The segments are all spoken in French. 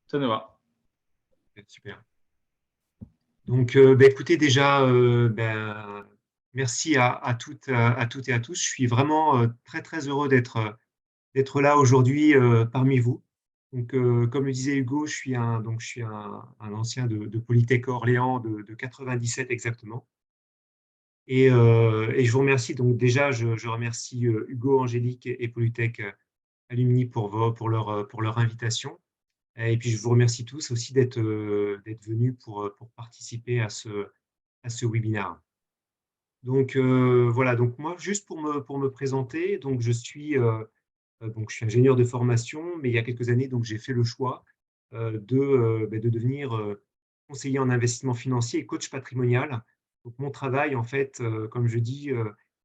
Ça nous va. Super. Donc, écoutez, déjà, merci à toutes et à tous. Je suis vraiment très, très heureux d'être là aujourd'hui parmi vous. Donc, comme le disait Hugo, je suis un ancien de Polytech Orléans de 97 exactement. Et je vous remercie. Donc, déjà, je remercie Hugo, Angélique et Polytech Alumni pour leur invitation. Et puis, je vous remercie tous aussi d'être venus pour participer à ce webinaire. Donc, voilà, donc moi, juste pour me présenter, donc je suis ingénieur de formation, mais il y a quelques années, donc j'ai fait le choix de devenir conseiller en investissement financier et coach patrimonial. Donc, mon travail, en fait, comme je dis,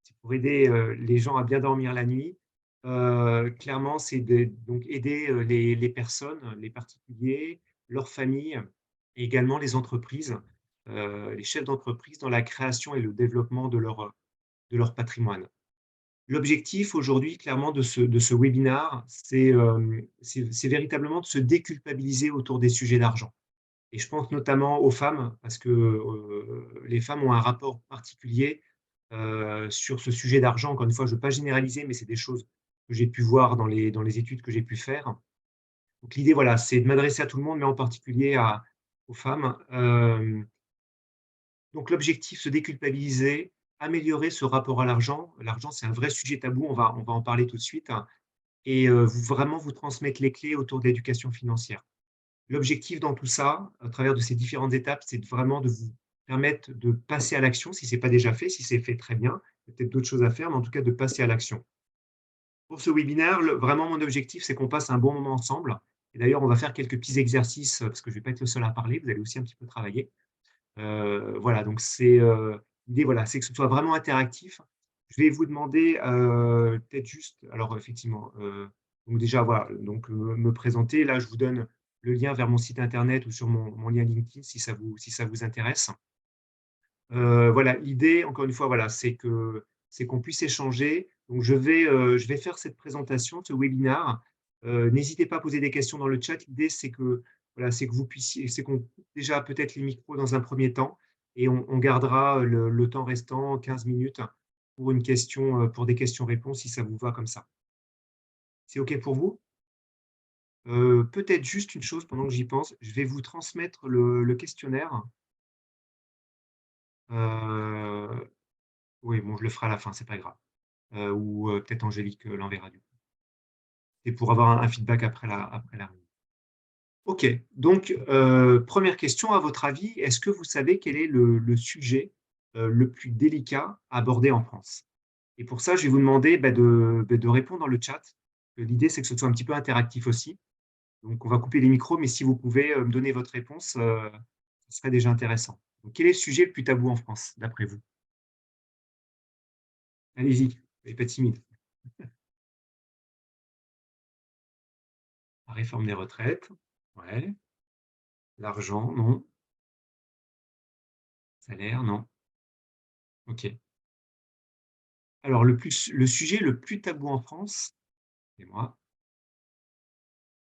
c'est pour aider les gens à bien dormir la nuit. Clairement, donc aider les personnes, les particuliers, leurs familles et également les entreprises, les chefs d'entreprise dans la création et le développement de leur patrimoine. L'objectif aujourd'hui, clairement, de ce webinaire, c'est véritablement de se déculpabiliser autour des sujets d'argent. Et je pense notamment aux femmes, parce que les femmes ont un rapport particulier sur ce sujet d'argent. Encore une fois, je ne veux pas généraliser, mais c'est des choses que j'ai pu voir dans les études que j'ai pu faire. Donc l'idée, voilà, c'est de m'adresser à tout le monde, mais en particulier aux femmes. Donc l'objectif, se déculpabiliser, améliorer ce rapport à l'argent. L'argent, c'est un vrai sujet tabou, on va en parler tout de suite, hein, et vraiment vous transmettre les clés autour de l'éducation financière. L'objectif dans tout ça, à travers de ces différentes étapes, c'est vraiment de vous permettre de passer à l'action, si ce n'est pas déjà fait, si c'est fait très bien, il y a peut-être d'autres choses à faire, mais en tout cas de passer à l'action. Pour ce webinaire, vraiment mon objectif, c'est qu'on passe un bon moment ensemble. Et d'ailleurs, on va faire quelques petits exercices, parce que je ne vais pas être le seul à parler, vous allez aussi un petit peu travailler. Voilà, donc l'idée, voilà, c'est que ce soit vraiment interactif. Je vais vous demander peut-être juste, alors effectivement, donc déjà, voilà, donc me présenter. Là, je vous donne le lien vers mon site internet ou sur mon lien LinkedIn si ça vous intéresse. Voilà, l'idée, encore une fois, voilà, c'est qu'on puisse échanger. Donc, je vais faire cette présentation, ce webinaire. N'hésitez pas à poser des questions dans le chat. L'idée, c'est que, voilà, c'est que vous puissiez, c'est qu'on coupe déjà peut-être les micros dans un premier temps et on gardera le temps restant, 15 minutes, pour une question, pour des questions-réponses, si ça vous va comme ça. C'est OK pour vous? Peut-être juste une chose pendant que j'y pense, je vais vous transmettre le questionnaire. Euh, oui, bon, je le ferai à la fin, c'est pas grave. Ou peut-être Angélique l'enverra du coup. Et pour avoir un feedback après la réunion. OK, donc première question, à votre avis, est-ce que vous savez quel est le sujet le plus délicat à aborder en France? Et pour ça, je vais vous demander de répondre dans le chat. L'idée, c'est que ce soit un petit peu interactif aussi. Donc, on va couper les micros, mais si vous pouvez me donner votre réponse, ce serait déjà intéressant. Donc, quel est le sujet le plus tabou en France, d'après vous? Allez-y, soyez pas timide. La réforme des retraites, ouais. L'argent, non. Salaire, non. OK. Alors le sujet le plus tabou en France, c'est moi,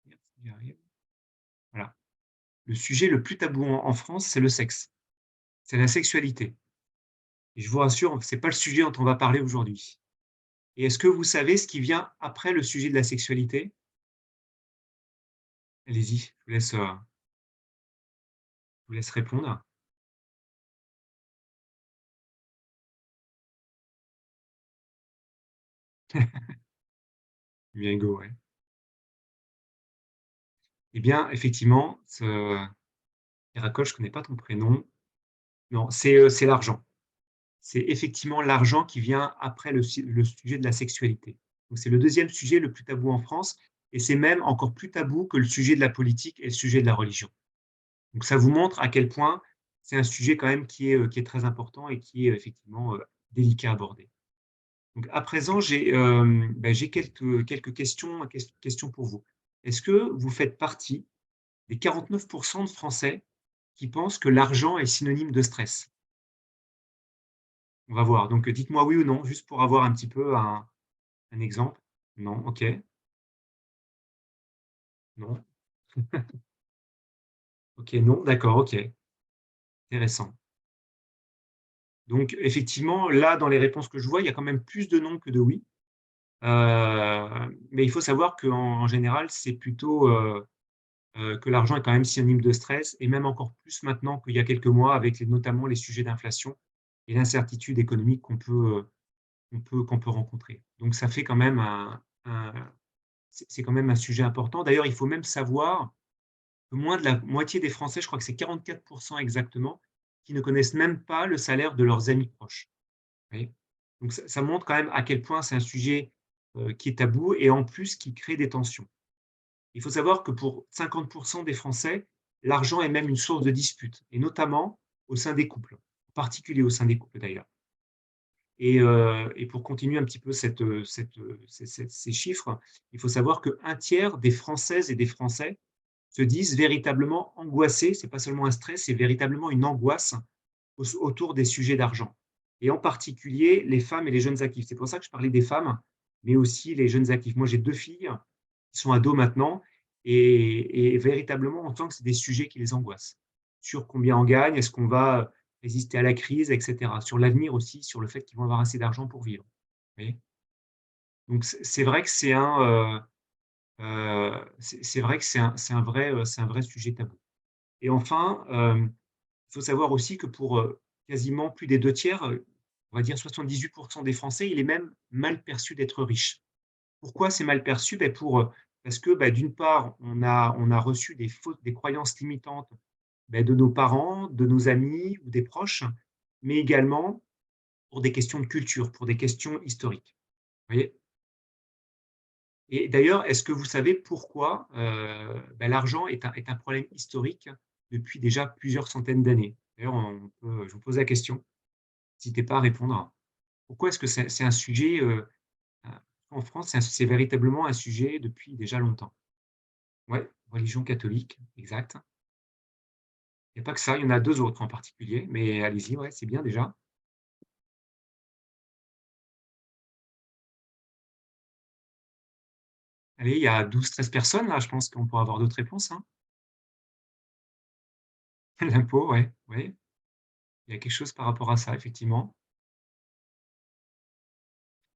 merci, j'y arrive. Voilà. Le sujet le plus tabou en France, c'est le sexe, c'est la sexualité et je vous rassure, c'est pas le sujet dont on va parler aujourd'hui. Et est-ce que vous savez ce qui vient après le sujet de la sexualité? Allez-y, je vous laisse répondre. Bien go, ouais. Eh bien, effectivement, ce Héracole, je connais pas ton prénom. Non, c'est l'argent. C'est effectivement l'argent qui vient après le sujet de la sexualité. Donc c'est le deuxième sujet le plus tabou en France et c'est même encore plus tabou que le sujet de la politique et le sujet de la religion. Donc ça vous montre à quel point c'est un sujet quand même qui est très important et qui est effectivement délicat à aborder. Donc à présent, j'ai quelques questions pour vous. Est-ce que vous faites partie des 49 de Français qui pensent que l'argent est synonyme de stress? On va voir. Donc, dites-moi oui ou non, juste pour avoir un petit peu un exemple. Non, OK, non. OK, non, d'accord, OK, intéressant. Donc effectivement, là, dans les réponses que je vois, il y a quand même plus de non que de oui. Mais il faut savoir qu'en général, c'est plutôt, que l'argent est quand même synonyme de stress et même encore plus maintenant qu'il y a quelques mois avec notamment les sujets d'inflation et l'incertitude économique qu'on peut rencontrer. Donc ça fait quand même c'est quand même un sujet important. D'ailleurs, il faut même savoir que moins de la moitié des Français, je crois que c'est 44 exactement, qui ne connaissent même pas le salaire de leurs amis proches. Vous voyez? Donc ça montre quand même à quel point c'est un sujet, qui est tabou et en plus qui crée des tensions. Il faut savoir que pour 50 des Français, l'argent est même une source de dispute et notamment au sein des couples, en particulier au sein des couples d'ailleurs. Et pour continuer un petit peu ces chiffres, il faut savoir qu'un tiers des Françaises et des Français se disent véritablement angoissés. C'est pas seulement un stress, c'est véritablement une angoisse autour des sujets d'argent et en particulier les femmes et les jeunes actifs. C'est pour ça que je parlais des femmes, mais aussi les jeunes actifs. Moi, j'ai 2 filles qui sont ados maintenant et véritablement, on sent que c'est des sujets qui les angoissent. Sur combien on gagne, est-ce qu'on va résister à la crise et cetera. Sur l'avenir aussi, sur le fait qu'ils vont avoir assez d'argent pour vivre. Vous voyez? Donc c'est vrai que c'est vrai que c'est un vrai sujet tabou et enfin, il faut savoir aussi que pour, quasiment plus des 2 tiers, on va dire 78 des Français, il est même mal perçu d'être riche. Pourquoi c'est mal perçu? Parce que, d'une part, on a reçu des croyances limitantes, de nos parents, de nos amis ou des proches, mais également pour des questions de culture, pour des questions historiques. Vous voyez? Et d'ailleurs, est-ce que vous savez pourquoi, l'argent est un problème historique depuis déjà plusieurs centaines d'années? D'ailleurs, je vous pose la question, n'hésitez pas à répondre. Pourquoi est-ce que c'est un sujet, en France, c'est véritablement un sujet depuis déjà longtemps? Ouais, religion catholique, exact. Il y a pas que ça, il y en a 2 autres en particulier, mais allez-y, ouais, c'est bien déjà. Allez, il y a 12-13 personnes là, je pense qu'on pourra avoir d'autres réponses, hein. L'impôt, ouais, ouais, il y a quelque chose par rapport à ça, effectivement.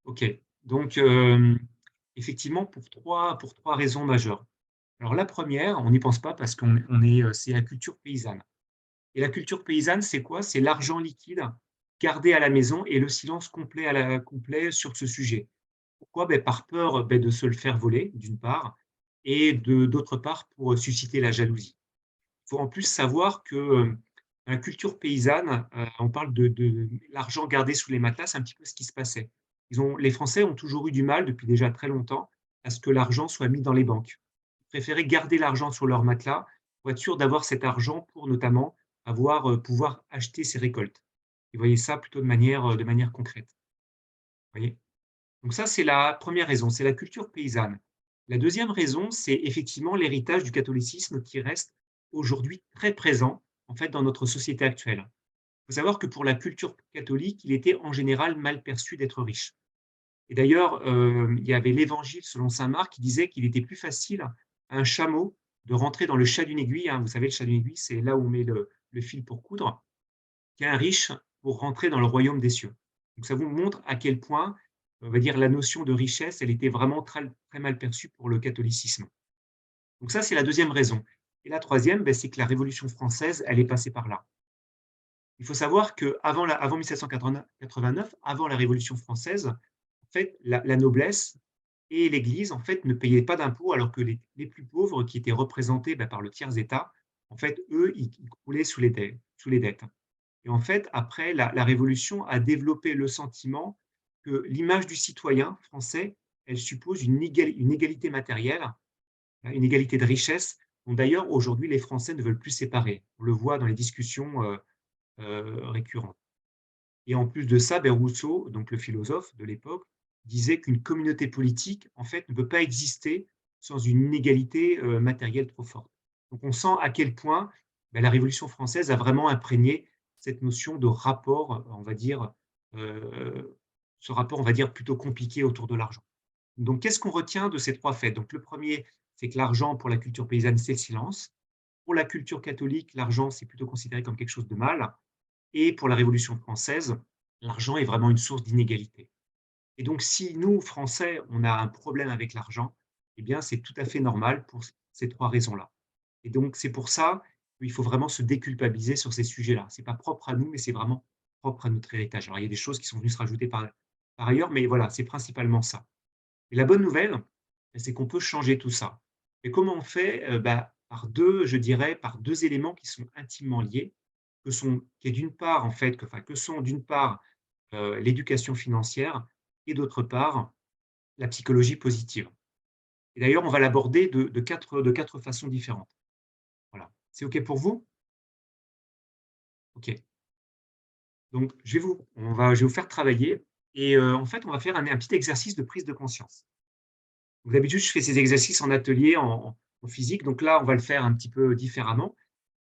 OK, donc effectivement pour trois raisons majeures. Alors la première, on n'y pense pas parce c'est la culture paysanne et la culture paysanne, c'est quoi? C'est l'argent liquide gardé à la maison et le silence complet sur ce sujet. Pourquoi? Par peur, de se le faire voler, d'une part et d'autre part pour susciter la jalousie. Il faut en plus savoir que, la culture paysanne, on parle de l'argent gardé sous les matelas, c'est un petit peu ce qui se passait. Les Français ont toujours eu du mal, depuis déjà très longtemps, à ce que l'argent soit mis dans les banques. Ils préféraient garder l'argent sur leur matelas pour être sûr d'avoir cet argent pour notamment pouvoir acheter ses récoltes. Ils voyaient ça plutôt de manière concrète, vous voyez? Donc ça, c'est la première raison, c'est la culture paysanne. La deuxième raison, c'est effectivement l'héritage du catholicisme qui reste aujourd'hui très présent, en fait, dans notre société actuelle. Il faut savoir que pour la culture catholique, il était en général mal perçu d'être riche. Et d'ailleurs, il y avait l'Évangile selon saint Marc qui disait qu'il était plus facile à un chameau de rentrer dans le chat d'une aiguille, hein. Vous savez, le chat d'une aiguille, c'est là où on met le fil pour coudre, qu'un riche pour rentrer dans le royaume des cieux. Donc ça vous montre à quel point, on va dire, la notion de richesse, elle était vraiment très mal perçue pour le catholicisme. Donc ça, c'est la deuxième raison. Et la troisième, c'est que la Révolution française, elle est passée par là. Il faut savoir qu'avant 1789, avant la Révolution française, en fait, la noblesse et l'Église, en fait, ne payaient pas d'impôts alors que les plus pauvres, qui étaient représentés, par le tiers-état, en fait, eux, ils croulaient sous les dettes. Et en fait, après, la Révolution a développé le sentiment que l'image du citoyen français, elle suppose une égalité matérielle, hein, une égalité de richesse, dont d'ailleurs aujourd'hui les Français ne veulent plus séparer. On le voit dans les discussions, récurrentes. Et en plus de ça, Rousseau, donc le philosophe de l'époque, disait qu'une communauté politique, en fait, ne peut pas exister sans une inégalité, matérielle trop forte. Donc on sent à quel point, la Révolution française a vraiment imprégné cette notion de rapport, on va dire, heu, ce rapport, on va dire, plutôt compliqué autour de l'argent. Donc qu'est-ce qu'on retient de ces 3 faits? Donc le premier, c'est que l'argent pour la culture paysanne, c'est le silence. Pour la culture catholique, l'argent, c'est plutôt considéré comme quelque chose de mal et pour la Révolution française, l'argent est vraiment une source d'inégalité. Et donc si nous, Français, on a un problème avec l'argent, eh bien, c'est tout à fait normal pour ces 3 raisons-là. Et donc c'est pour ça qu'il faut vraiment se déculpabiliser sur ces sujets-là. C'est pas propre à nous, mais c'est vraiment propre à notre héritage. Alors il y a des choses qui sont venues se rajouter par ailleurs, mais voilà, c'est principalement ça. Et la bonne nouvelle, c'est qu'on peut changer tout ça. Et comment on fait? Par 2, je dirais, par 2 éléments qui sont intimement liés, qui est d'une part, en fait, que sont d'une part, l'éducation financière et d'autre part, la psychologie positive. Et d'ailleurs, on va l'aborder de 4 façons différentes. Voilà. C'est OK pour vous? OK. Donc je vais vous faire travailler et en fait, on va faire un petit exercice de prise de conscience. Donc d'habitude, je fais ces exercices en atelier, en physique, donc là, on va le faire un petit peu différemment.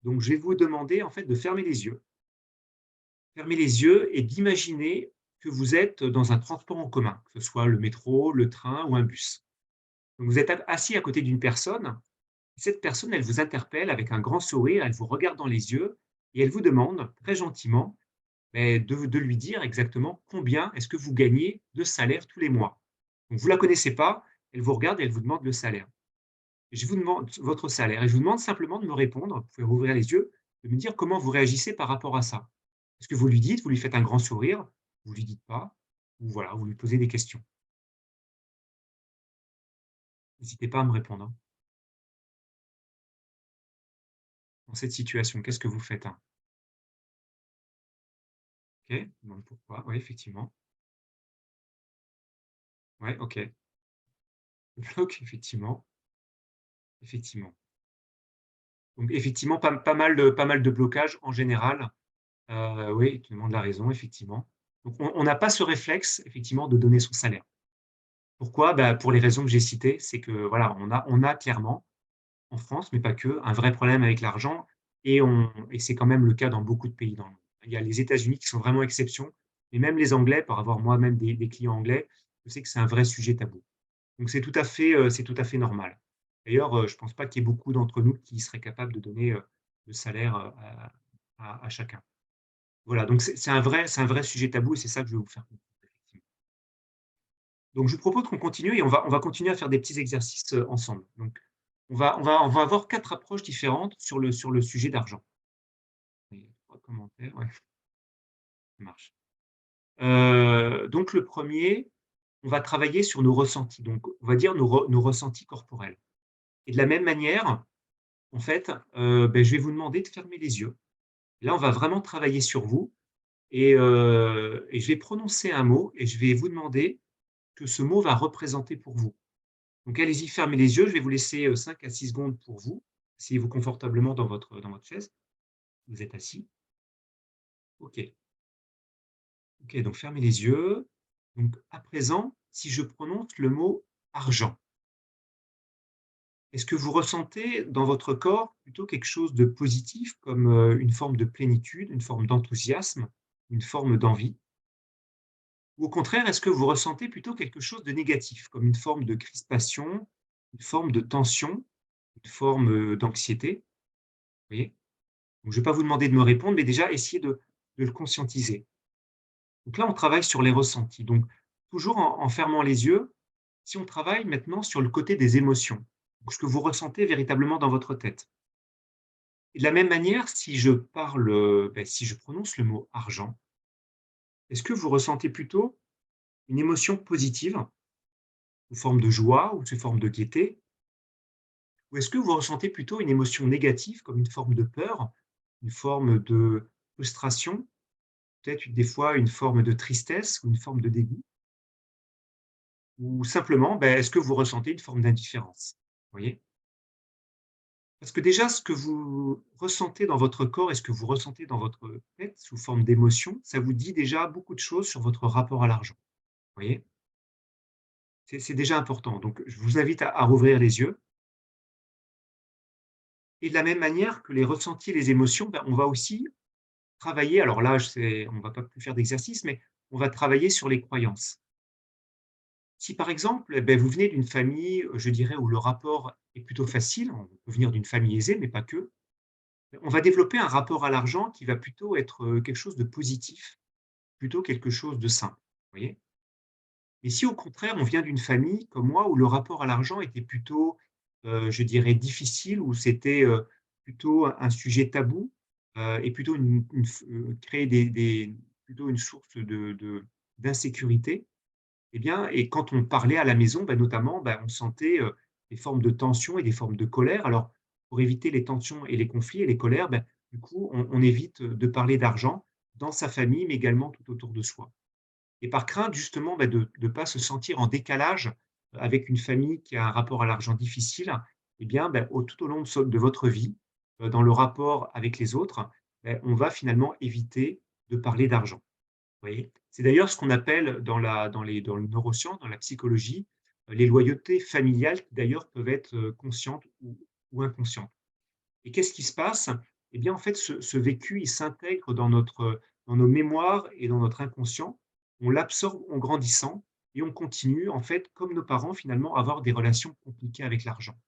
Donc je vais vous demander, en fait, de fermer les yeux. Fermer les yeux et d'imaginer que vous êtes dans un transport en commun, que ce soit le métro, le train ou un bus. Donc vous êtes assis à côté d'une personne. Cette personne, elle vous interpelle avec un grand sourire, elle vous regarde dans les yeux et elle vous demande très gentiment, de lui dire exactement combien est-ce que vous gagnez de salaire tous les mois. Donc vous la connaissez pas, elle vous regarde et elle vous demande le salaire. Je vous demande votre salaire et je vous demande simplement de me répondre, vous pouvez rouvrir les yeux, de me dire comment vous réagissez par rapport à ça. Est-ce que vous lui dites, vous lui faites un grand sourire, vous lui dites pas, ou voilà, vous lui posez des questions. N'hésitez pas à me répondre, hein. Dans cette situation, qu'est-ce que vous faites, hein? OK, donc pourquoi? Oui, effectivement. Ouais, OK. OK, effectivement, effectivement. Donc effectivement, pas mal de blocages en général. Oui, tu demandes la raison, effectivement. Donc on n'a pas ce réflexe, effectivement, de donner son salaire. Pourquoi? Bah, pour les raisons que j'ai citées, c'est que voilà, on a clairement, en France, mais pas que, un vrai problème avec l'argent et c'est quand même le cas dans beaucoup de pays dans le monde. Il y a les États-Unis qui sont vraiment exception, mais même les Anglais, pour avoir moi-même des clients anglais, je sais que c'est un vrai sujet tabou. Donc c'est tout à fait normal. D'ailleurs, je ne pense pas qu'il y ait beaucoup d'entre nous qui seraient capables de donner, le salaire, à chacun. Voilà, donc c'est un vrai sujet tabou et c'est ça que je veux vous faire comprendre, effectivement. Donc je vous propose qu'on continue et on va continuer à faire des petits exercices, ensemble. Donc on va avoir 4 approches différentes sur le sujet d'argent. Et 3 commentaires, ouais, ça marche. Donc le premier, on va travailler sur nos ressentis, donc on va dire nos ressentis corporels et de la même manière, en fait, je vais vous demander de fermer les yeux. Là, on va vraiment travailler sur vous et je vais prononcer un mot et je vais vous demander que ce mot va représenter pour vous. Donc allez-y, fermez les yeux, je vais vous laisser, 5 à 6 secondes pour vous. Asseyez-vous confortablement dans votre chaise. Vous êtes assis? OK. OK, donc fermez les yeux. Donc à présent, si je prononce le mot argent, est-ce que vous ressentez dans votre corps plutôt quelque chose de positif comme, une forme de plénitude, une forme d'enthousiasme, une forme d'envie? Ou au contraire, est-ce que vous ressentez plutôt quelque chose de négatif, comme une forme de crispation, une forme de tension, une forme, d'anxiété? Vous voyez? Donc je ne vais pas vous demander de me répondre, mais déjà essayez de le conscientiser. Donc là, on travaille sur les ressentis. Donc toujours en fermant les yeux, si on travaille maintenant sur le côté des émotions, donc ce que vous ressentez véritablement dans votre tête. Et de la même manière, si je prononce le mot argent, est-ce que vous ressentez plutôt une émotion positive, sous forme de joie ou sous forme de gaieté? Ou est-ce que vous ressentez plutôt une émotion négative, comme une forme de peur, une forme de frustration, peut-être des fois une forme de tristesse ou une forme de dégoût? Ou simplement, est-ce que vous ressentez une forme d'indifférence? Vous voyez? Parce que déjà, ce que vous ressentez dans votre corps et ce que vous ressentez dans votre tête sous forme d'émotion, ça vous dit déjà beaucoup de choses sur votre rapport à l'argent. Vous voyez? C'est déjà important. Donc je vous invite à rouvrir les yeux et de la même manière que les ressentis et les émotions, on va aussi travailler, alors là, on ne va pas plus faire d'exercice, mais on va travailler sur les croyances. Si par exemple, vous venez d'une famille, je dirais, où le rapport est plutôt facile, on peut venir d'une famille aisée, mais pas que. On va développer un rapport à l'argent qui va plutôt être, quelque chose de positif, plutôt quelque chose de sain, vous voyez? Et si au contraire, on vient d'une famille comme moi où le rapport à l'argent était plutôt, je dirais difficile, où c'était, plutôt un sujet tabou, et plutôt une f créer des plutôt une source d'insécurité, eh bien et quand on parlait à la maison, bah, notamment, bah, on sentait, des formes de tension et des formes de colère. Alors, pour éviter les tensions et les conflits et les colères, bah, du coup, on évite, de parler d'argent dans sa famille, mais également tout autour de soi. Et par crainte justement, bah, de ne pas se sentir en décalage avec une famille qui a un rapport à l'argent difficile, eh bien, bah, tout au long de votre vie, dans le rapport avec les autres, on va finalement éviter de parler d'argent. Vous voyez? C'est d'ailleurs ce qu'on appelle dans le neurosciences, dans la psychologie, les loyautés familiales qui d'ailleurs peuvent être, conscientes ou inconscientes. Et qu'est-ce qui se passe? Eh bien, en fait, ce vécu, il s'intègre dans nos mémoires et dans notre inconscient. On l'absorbe en grandissant et on continue, en fait, comme nos parents, finalement, à avoir des relations compliquées avec l'argent.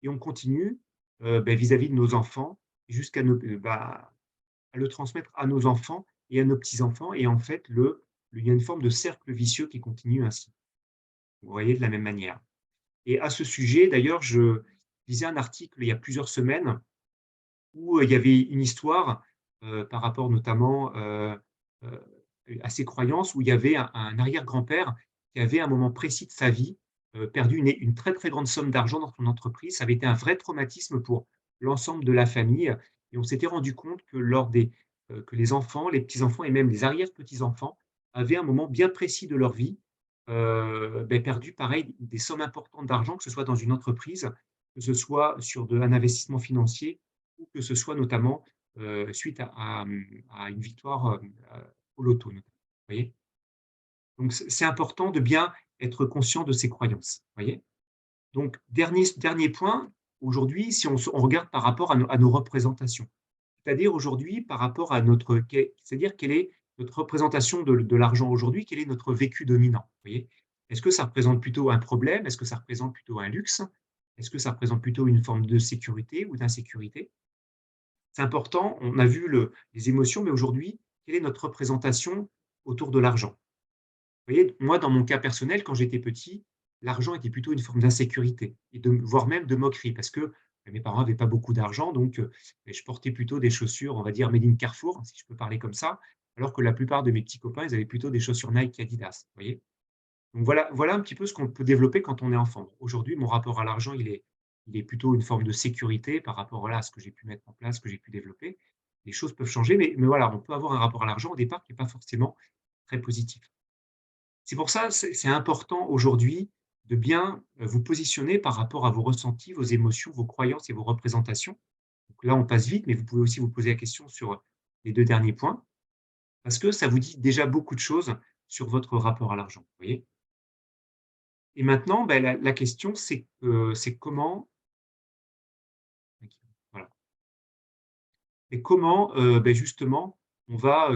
Et on continue, vis-à-vis de nos enfants jusqu'à à le transmettre à nos enfants et à nos petits-enfants et en fait, il y a une forme de cercle vicieux qui continue ainsi. Vous voyez? De la même manière. Et à ce sujet, d'ailleurs, je lisais un article il y a plusieurs semaines où, il y avait une histoire, par rapport notamment, heu, à ses croyances, où il y avait un arrière-grand-père qui avait à un moment précis de sa vie, perdu une très, très grande somme d'argent dans son entreprise. Ça avait été un vrai traumatisme pour l'ensemble de la famille et on s'était rendu compte que que les enfants, les petits-enfants et même les arrière-petits-enfants avaient un moment bien précis de leur vie, perdu pareil des sommes importantes d'argent, que ce soit dans une entreprise, que ce soit sur un investissement financier ou que ce soit notamment, suite à une victoire, au loto notamment. Vous voyez? Donc c'est important de bien être conscient de ses croyances, vous voyez? Donc dernier point, aujourd'hui, si on regarde par rapport à nos représentations. C'est-à-dire aujourd'hui par rapport à c'est-à-dire quelle est notre représentation de l'argent aujourd'hui? Quel est notre vécu dominant? Vous voyez? Est-ce que ça représente plutôt un problème? Est-ce que ça représente plutôt un luxe? Est-ce que ça représente plutôt une forme de sécurité ou d'insécurité? C'est important, on a vu les émotions, mais aujourd'hui, quelle est notre représentation autour de l'argent? Vous voyez, moi, dans mon cas personnel, quand j'étais petit, l'argent était plutôt une forme d'insécurité et voire même de moquerie parce que mes parents n'avaient pas beaucoup d'argent, donc je portais plutôt des chaussures, on va dire made in Carrefour, si je peux parler comme ça, alors que la plupart de mes petits copains, ils avaient plutôt des chaussures Nike et Adidas, vous voyez? Donc voilà un petit peu ce qu'on peut développer quand on est enfant. Aujourd'hui, mon rapport à l'argent, il est plutôt une forme de sécurité par rapport, voilà, à ce que j'ai pu mettre en place, ce que j'ai pu développer. Les choses peuvent changer, mais voilà, on peut avoir un rapport à l'argent au départ qui est pas forcément très positif. C'est pour ça, c'est important aujourd'hui de bien, vous positionner par rapport à vos ressentis, vos émotions, vos croyances et vos représentations. Donc là, on passe vite, mais vous pouvez aussi vous poser la question sur les 2 derniers points, parce que ça vous dit déjà beaucoup de choses sur votre rapport à l'argent, vous voyez? Et maintenant, la question, c'est comment voilà et comment, justement,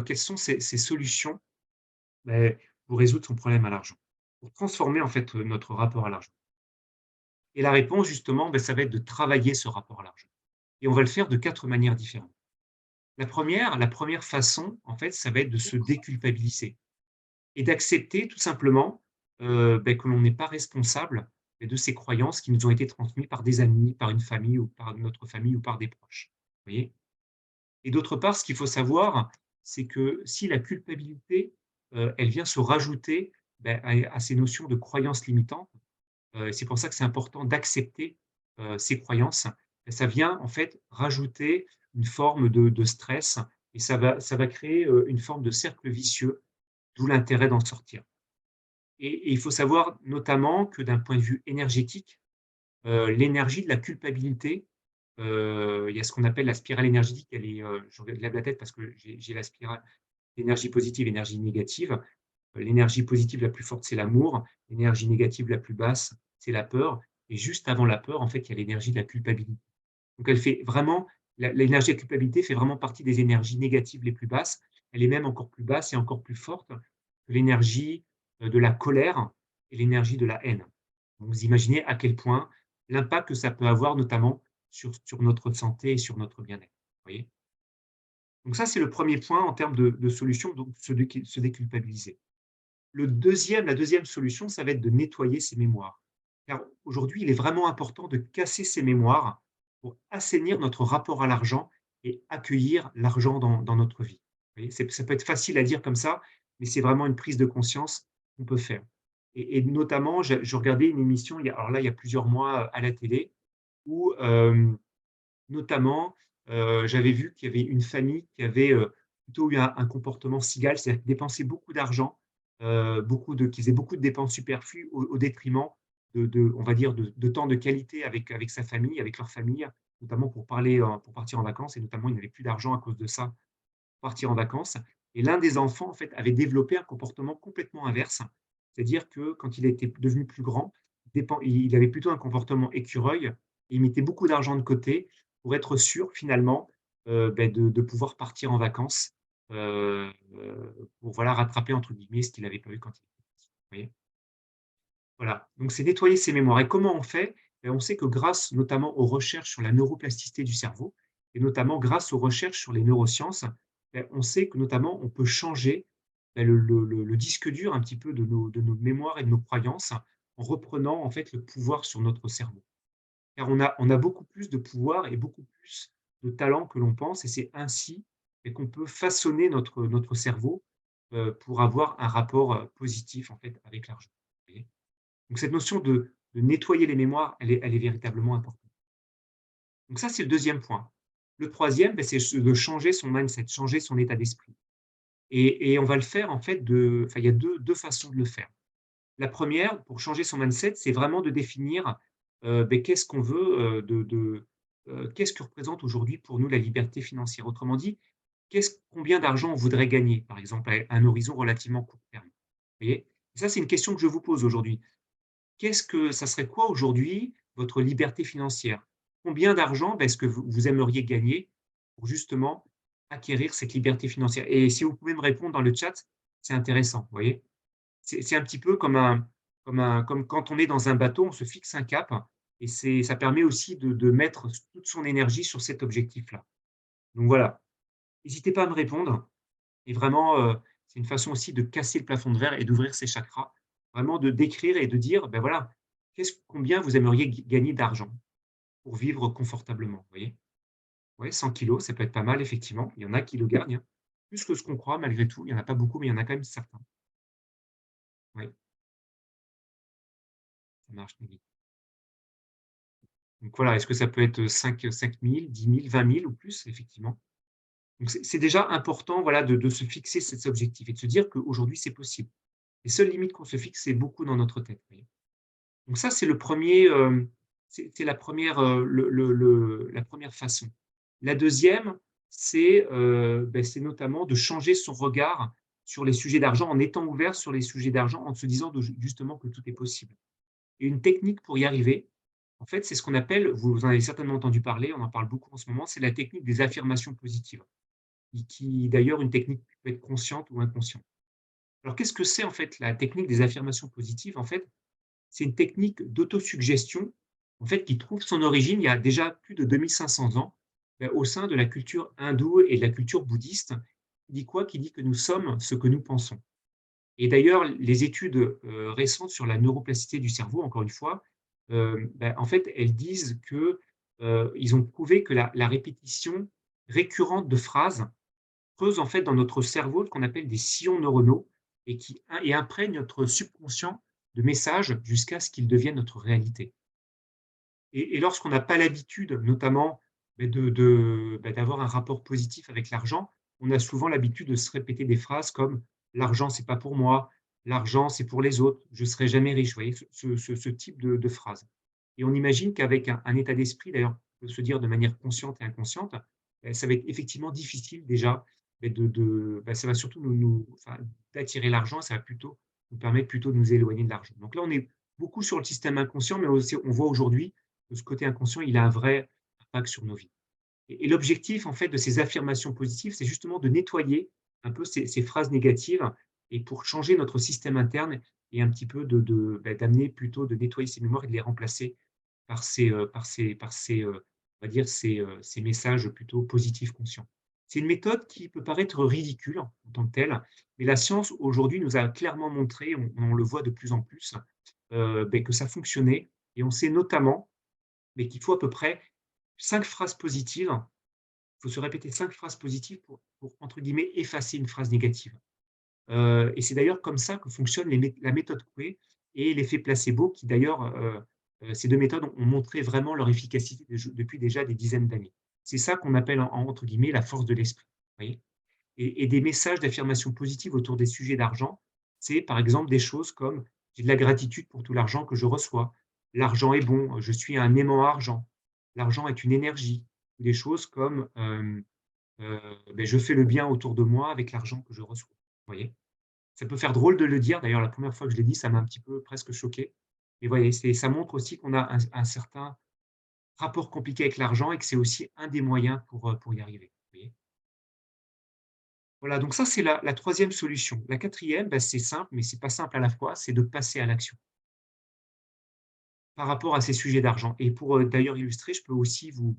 quelles sont ces solutions, pour résoudre son problème à l'argent? Pour transformer, en fait, notre rapport à l'argent? Et la réponse, justement, ça va être de travailler ce rapport à l'argent et on va le faire de 4 manières différentes. La première façon, en fait, ça va être de se déculpabiliser et d'accepter tout simplement, que l'on n'est pas responsable, de ces croyances qui nous ont été transmises par des amis, par une famille ou par notre famille ou par des proches. Vous voyez? Et d'autre part, ce qu'il faut savoir, c'est que si la culpabilité, elle vient se rajouter, à ces notions de croyances limitantes, c'est pour ça que c'est important d'accepter, ces croyances. Ça vient en fait rajouter une forme de stress et ça va créer, une forme de cercle vicieux, d'où l'intérêt d'en sortir. Et il faut savoir notamment que d'un point de vue énergétique, l'énergie de la culpabilité, il y a ce qu'on appelle la spirale énergétique, elle est, je lève la tête parce que j'ai la spirale énergie positive, énergie négative. L'énergie positive la plus forte, c'est l'amour. L'énergie négative la plus basse, c'est la peur et juste avant la peur, en fait, il y a l'énergie de la culpabilité. Donc elle fait vraiment l'énergie de la culpabilité fait vraiment partie des énergies négatives les plus basses. Elle est même encore plus basse et encore plus forte que l'énergie, de la colère et l'énergie de la haine. Donc vous imaginez à quel point l'impact que ça peut avoir, notamment sur notre santé et sur notre bien-être. voyez? Donc ça, c'est le premier point en termes de solution, donc se déculpabiliser. La deuxième solution, ça va être de nettoyer ses mémoires. Car aujourd'hui, il est vraiment important de casser ces mémoires pour assainir notre rapport à l'argent et accueillir l'argent dans notre vie. Vous voyez? Ça peut être facile à dire comme ça, mais c'est vraiment une prise de conscience qu'on peut faire. Et notamment, je regardais une émission, alors là, il y a plusieurs mois à la télé, où notamment, j'avais vu qu'il y avait une famille qui avait, plutôt eu un comportement cigale, c'est-à-dire qu'ils dépensaient beaucoup d'argent, qu'ils faisaient beaucoup de dépenses superflues au détriment on va dire, de temps de qualité avec sa famille, avec leur famille, notamment pour partir en vacances et notamment, ils n'avaient plus d'argent à cause de ça, pour partir en vacances et l'un des enfants, en fait, avait développé un comportement complètement inverse. C'est-à-dire que quand il était devenu plus grand, il avait plutôt un comportement écureuil et il mettait beaucoup d'argent de côté pour être sûr finalement, de pouvoir partir en vacances, pour voilà «rattraper» entre guillemets ce qu'il n'avait pas eu quand il était petit. Vous voyez? Voilà, donc c'est nettoyer ses mémoires et comment on fait? On sait que grâce notamment aux recherches sur la neuroplasticité du cerveau et notamment grâce aux recherches sur les neurosciences, on sait que notamment on peut changer, le disque dur un petit peu de nos mémoires et de nos croyances en reprenant en fait le pouvoir sur notre cerveau. Car on a beaucoup plus de pouvoir et beaucoup plus de talent que l'on pense et c'est ainsi qu'on peut façonner notre cerveau, pour avoir un rapport, positif en fait avec l'argent. Vous voyez? Donc cette notion de nettoyer les mémoires, elle est véritablement importante. Donc ça, c'est le deuxième point. Le troisième, c'est de changer son mindset, changer son état d'esprit et on va le faire en fait il y a deux façons de le faire. La première, pour changer son mindset, c'est vraiment de définir, qu'est-ce qu'on veut, qu'est-ce que représente aujourd'hui pour nous la liberté financière? Autrement dit, combien d'argent on voudrait gagner, par exemple, à un horizon relativement court terme? Vous voyez? Et ça, c'est une question que je vous pose aujourd'hui. Ça serait quoi aujourd'hui votre liberté financière? Combien d'argent, est-ce que vous aimeriez gagner pour justement acquérir cette liberté financière? Et si vous pouvez me répondre dans le chat, c'est intéressant, vous voyez? C'est un petit peu comme quand on est dans un bateau, on se fixe un cap et ça permet aussi de mettre toute son énergie sur cet objectif-là. Donc voilà, n'hésitez pas à me répondre et vraiment, c'est une façon aussi de casser le plafond de verre et d'ouvrir ses chakras. Vraiment de d'écrire et de dire: «Ben voilà, combien vous aimeriez gagner d'argent pour vivre confortablement?» Vous voyez? Ouais, 100 kilos, ça peut être pas mal effectivement. Il y en a qui le gagnent, hein. Plus que ce qu'on croit malgré tout. Il y en a pas beaucoup, mais il y en a quand même certains. Oui, ça marche. Donc voilà, est-ce que ça peut être 5 000, 10 000, 20 000 ou plus effectivement? Donc c'est déjà important, voilà, de se fixer cet objectif et de se dire qu'aujourd'hui c'est possible. Les seules limites qu'on se fixe, c'est beaucoup dans notre tête, vous voyez? Donc ça, c'est le premier, c'est la première, la première façon. La deuxième, c'est notamment de changer son regard sur les sujets d'argent en étant ouvert sur les sujets d'argent, en se disant justement que tout est possible. Et une technique pour y arriver, en fait, c'est ce qu'on appelle, vous en avez certainement entendu parler, on en parle beaucoup en ce moment, c'est la technique des affirmations positives, qui d'ailleurs une technique qui peut être consciente ou inconsciente. Alors qu'est-ce que c'est en fait la technique des affirmations positives? En fait, c'est une technique d'autosuggestion, en fait, qui trouve son origine il y a déjà plus de 2 500 ans, au sein de la culture hindoue et de la culture bouddhiste. Qui dit quoi? Qui dit que nous sommes ce que nous pensons. Et d'ailleurs, les études, récentes sur la neuroplasticité du cerveau, encore une fois, en fait, elles disent que, ils ont prouvé que la répétition récurrente de phrases creuse, en fait, dans notre cerveau ce qu'on appelle des sillons neuronaux et imprègne notre subconscient de messages jusqu'à ce qu'ils deviennent notre réalité. Et lorsqu'on n'a pas l'habitude, notamment, d'avoir un rapport positif avec l'argent, on a souvent l'habitude de se répéter des phrases comme: «L'argent, c'est pas pour moi», «L'argent, c'est pour les autres», «Je serai jamais riche», vous voyez? Ce type de phrases. Et on imagine qu'avec un état d'esprit, d'ailleurs, on peut se dire de manière consciente et inconsciente, ça va être effectivement difficile déjà, ça va surtout enfin, d'attirer l'argent, ça va plutôt nous permettre plutôt de nous éloigner de l'argent. Donc là, on est beaucoup sur le système inconscient, mais aussi on voit aujourd'hui que ce côté inconscient, il a un vrai impact sur nos vies. Et l'objectif, en fait, de ces affirmations positives, c'est justement de nettoyer un peu ces phrases négatives et pour changer notre système interne et un petit peu d'amener plutôt de nettoyer ces mémoires et de les remplacer par ces on va dire, ces messages plutôt positifs conscients. C'est une méthode qui peut paraître ridicule en tant que telle, mais la science aujourd'hui nous a clairement montré, on le voit de plus en plus, que ça fonctionnait et on sait notamment, mais qu'il faut à peu près 5 phrases positives. Il faut se répéter 5 phrases positives pour entre guillemets «effacer» une phrase négative. Et c'est d'ailleurs comme ça que fonctionne la méthode Coué et l'effet placebo qui d'ailleurs, ces 2 méthodes ont montré vraiment leur efficacité depuis déjà des dizaines d'années. C'est ça qu'on appelle entre guillemets «la force de l'esprit», vous voyez? Et des messages d'affirmation positive autour des sujets d'argent, c'est par exemple des choses comme: «J'ai de la gratitude pour tout l'argent que je reçois», «L'argent est bon», «Je suis un aimant argent», «L'argent est une énergie», ou des choses comme, «Je fais le bien autour de moi avec l'argent que je reçois». Vous voyez? Ça peut faire drôle de le dire, d'ailleurs la première fois que je l'ai dit, ça m'a un petit peu presque choqué. Mais voyez, ça montre aussi qu'on a un certain rapport compliqué avec l'argent et que c'est aussi un des moyens pour y arriver, vous voyez? Voilà, donc ça, c'est la 3e solution. La 4e, c'est simple, mais c'est pas simple à la fois, c'est de passer à l'action par rapport à ces sujets d'argent. Et pour, d'ailleurs illustrer, je peux aussi vous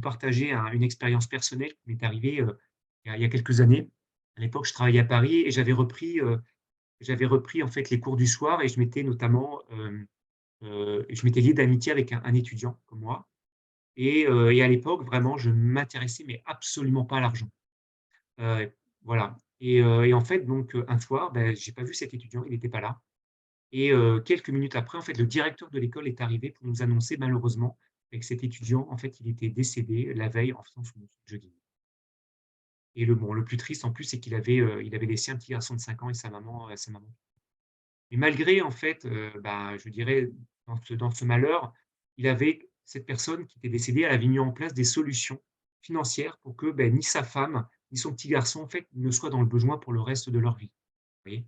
partager une expérience personnelle qui m'est arrivée, il y a quelques années. À l'époque, je travaillais à Paris et j'avais repris en fait les cours du soir et je m'étais notamment, je m'étais lié d'amitié avec un étudiant comme moi et à l'époque vraiment je m'intéressais mais absolument pas à l'argent. Voilà et en fait donc, un soir, j'ai pas vu cet étudiant, il était pas là et quelques minutes après, en fait, le directeur de l'école est arrivé pour nous annoncer malheureusement que cet étudiant, en fait, il était décédé la veille en faisant son jogging. Et le plus triste en plus, c'est qu'il avait laissé un petit garçon de 5 ans et sa maman. Et malgré en fait, je dirais dans ce malheur, cette personne qui était décédée, elle avait mis en place des solutions financières pour que, ni sa femme, ni son petit garçon en fait, ne soient dans le besoin pour le reste de leur vie. Vous voyez?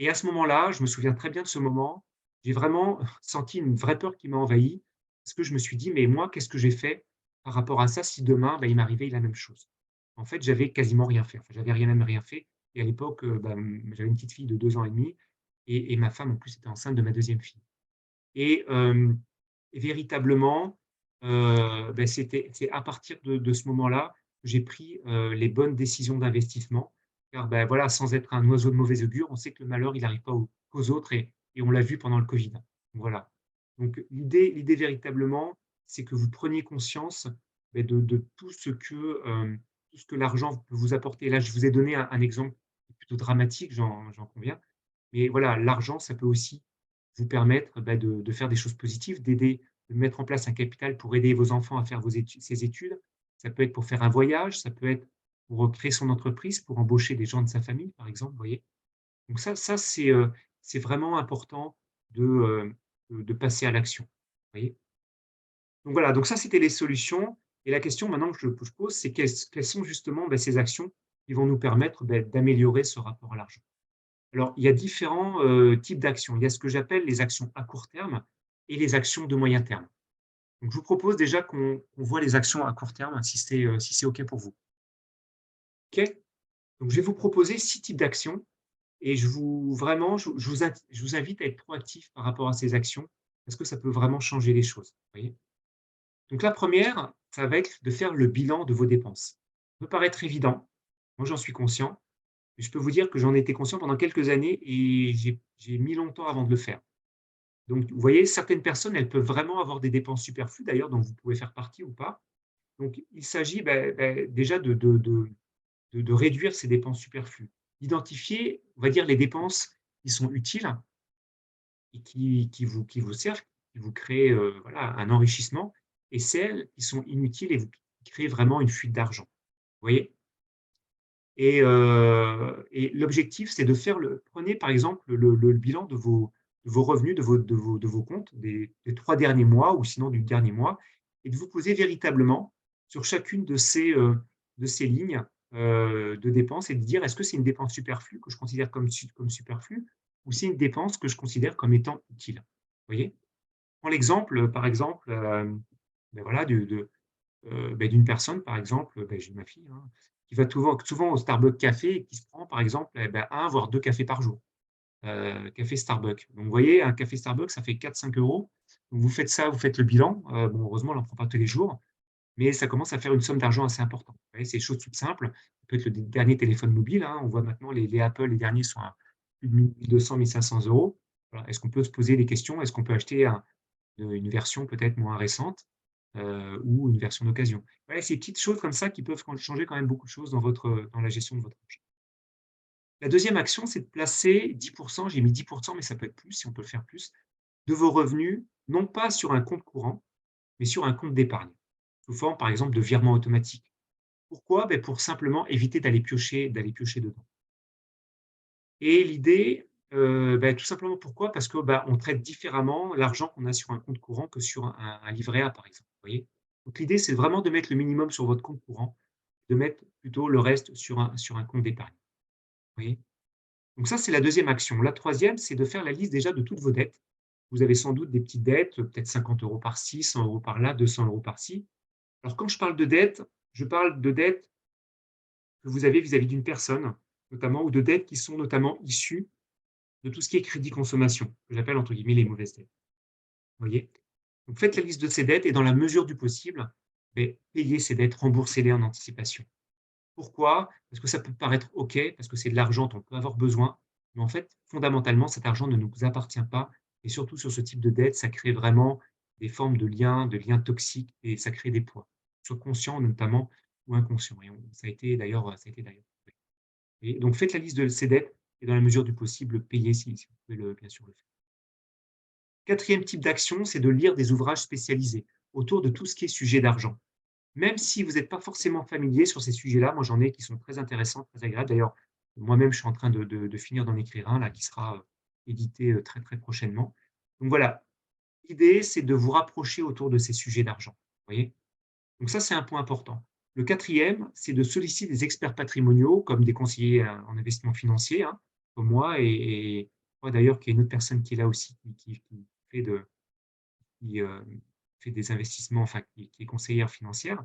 Et à ce moment-là, je me souviens très bien de ce moment, j'ai vraiment senti une vraie peur qui m'a envahi, parce que je me suis dit: «Mais moi, qu'est-ce que j'ai fait par rapport à ça si demain, il m'arrivait la même chose?» En fait, j'avais quasiment rien fait, enfin, j'avais rien même rien fait et à l'époque, j'avais une petite fille de 2 ans et demi et ma femme en plus était enceinte de ma deuxième fille et véritablement, c'est à partir de ce moment-là que j'ai pris, les bonnes décisions d'investissement car, voilà, sans être un oiseau de mauvais augure, on sait que le malheur, il n'arrive pas qu'aux autres et on l'a vu pendant le covid. Voilà. Donc l'idée véritablement, c'est que vous preniez conscience, de tout ce que l'argent peut vous apporter. Là, je vous ai donné un exemple plutôt dramatique, j'en conviens, mais voilà, l'argent, ça peut aussi vous permettre, de faire des choses positives, de mettre en place un capital pour aider vos enfants à faire ces études. Ça peut être pour faire un voyage, ça peut être pour, créer son entreprise, pour embaucher des gens de sa famille, par exemple, vous voyez? Donc ça c'est vraiment important de passer à l'action, vous voyez? Donc voilà, donc ça c'était les solutions et la question maintenant que je pose, c'est quelles sont justement, ces actions qui vont nous permettre, d'améliorer ce rapport à l'argent? Alors, il y a différents, types d'actions. Il y a ce que j'appelle les actions à court terme et les actions de moyen terme. Donc je vous propose déjà qu'on voit les actions à court terme, si c'est OK pour vous. OK? Donc je vais vous proposer 6 types d'actions et je vous invite à être proactif par rapport à ces actions, parce que ça peut vraiment changer les choses, vous voyez? Donc la première, ça va être de faire le bilan de vos dépenses. Ça peut paraître évident, moi j'en suis conscient, mais je peux vous dire que j'en étais conscient pendant quelques années et j'ai mis longtemps avant de le faire. Donc, vous voyez, certaines personnes, elles peuvent vraiment avoir des dépenses superflues d'ailleurs, dont vous pouvez faire partie ou pas. Donc, il s'agit, déjà de réduire ces dépenses superflues. D'identifier, on va dire, les dépenses qui sont utiles et qui vous servent, qui vous créent, voilà, un enrichissement et celles qui sont inutiles et qui créent vraiment une fuite d'argent. Vous voyez? Et l'objectif, c'est de faire prenez par exemple le bilan de vos revenus, de vos comptes des 3 derniers mois ou sinon du dernier mois et de vous poser véritablement sur chacune de ces lignes, de dépenses et de dire: «Est-ce que c'est une dépense superflue que je considère comme superflue ou c'est une dépense que je considère comme étant utile?» Vous voyez? Je prends l'exemple, par exemple, voilà d'une personne, par exemple, j'ai ma fille, hein, qui va souvent au Starbucks café et qui se prend, par exemple, 1 voire 2 cafés par jour, café Starbucks. Donc vous voyez, un café Starbucks, ça fait 4-5 €. Donc vous faites ça, vous faites le bilan, bon heureusement, elle en prend pas tous les jours, mais ça commence à faire une somme d'argent assez importante. Vous voyez, c'est des choses toutes simples. Ça peut être le dernier téléphone mobile, hein. On voit maintenant les Apple, les derniers sont à plus de 1 200 1 500 €. Voilà. Est-ce qu'on peut se poser des questions? Est-ce qu'on peut acheter une version peut-être moins récente, ou une version d'occasion? Ouais, ces petites choses comme ça qui peuvent changer quand même beaucoup de choses dans la gestion de votre argent. La deuxième action, c'est de placer 10, j'ai mis 10, mais ça peut être plus si on peut le faire plus, de vos revenus, non pas sur un compte courant, mais sur un compte d'épargne, sous forme par exemple de virement automatique. Pourquoi? Pour simplement éviter d'aller piocher dedans. Et l'idée, tout simplement pourquoi? Parce que, on traite différemment l'argent qu'on a sur un compte courant que sur un livret A, par exemple, vous voyez? Donc l'idée, c'est vraiment de mettre le minimum sur votre compte courant, de mettre plutôt le reste sur un compte d'épargne, vous voyez? Donc ça, c'est la deuxième action. La troisième, c'est de faire la liste déjà de toutes vos dettes. Vous avez sans doute des petites dettes, peut-être 50 € par-ci, 100 € par-là, 200 € par-ci. Alors quand je parle de dettes, je parle de dettes que vous avez vis-à-vis d'une personne, notamment, ou de dettes qui sont notamment issues de tout ce qui est crédit consommation, que j'appelle entre guillemets «les mauvaises dettes». Vous voyez? Donc faites la liste de ces dettes et dans la mesure du possible, payez ces dettes, remboursez-les en anticipation. Pourquoi? Parce que ça peut paraître OK, parce que c'est de l'argent dont on peut avoir besoin, mais en fait, fondamentalement, cet argent ne nous appartient pas et surtout sur ce type de dette, ça crée vraiment des formes de liens toxiques et ça crée des poids, soit conscients notamment ou inconscients et ça a été d'ailleurs prouvé. Et donc faites la liste de ces dettes et dans la mesure du possible, payez si vous pouvez bien sûr le faire. Quatrième type d'action, c'est de lire des ouvrages spécialisés autour de tout ce qui est sujet d'argent. Même si vous n'êtes pas forcément familier sur ces sujets-là, moi j'en ai qui sont très intéressants, très agréables. D'ailleurs, moi-même, je suis en train de finir d'en écrire un là qui sera, édité, très, très prochainement. Donc voilà, l'idée, c'est de vous rapprocher autour de ces sujets d'argent, vous voyez? Donc ça, c'est un point important. Le quatrième, c'est de solliciter des experts patrimoniaux comme des conseillers, en investissement financier, hein, comme moi et moi d'ailleurs, qui est une autre personne qui est là aussi, qui fait de qui, fait des investissements, enfin qui est conseillère financière.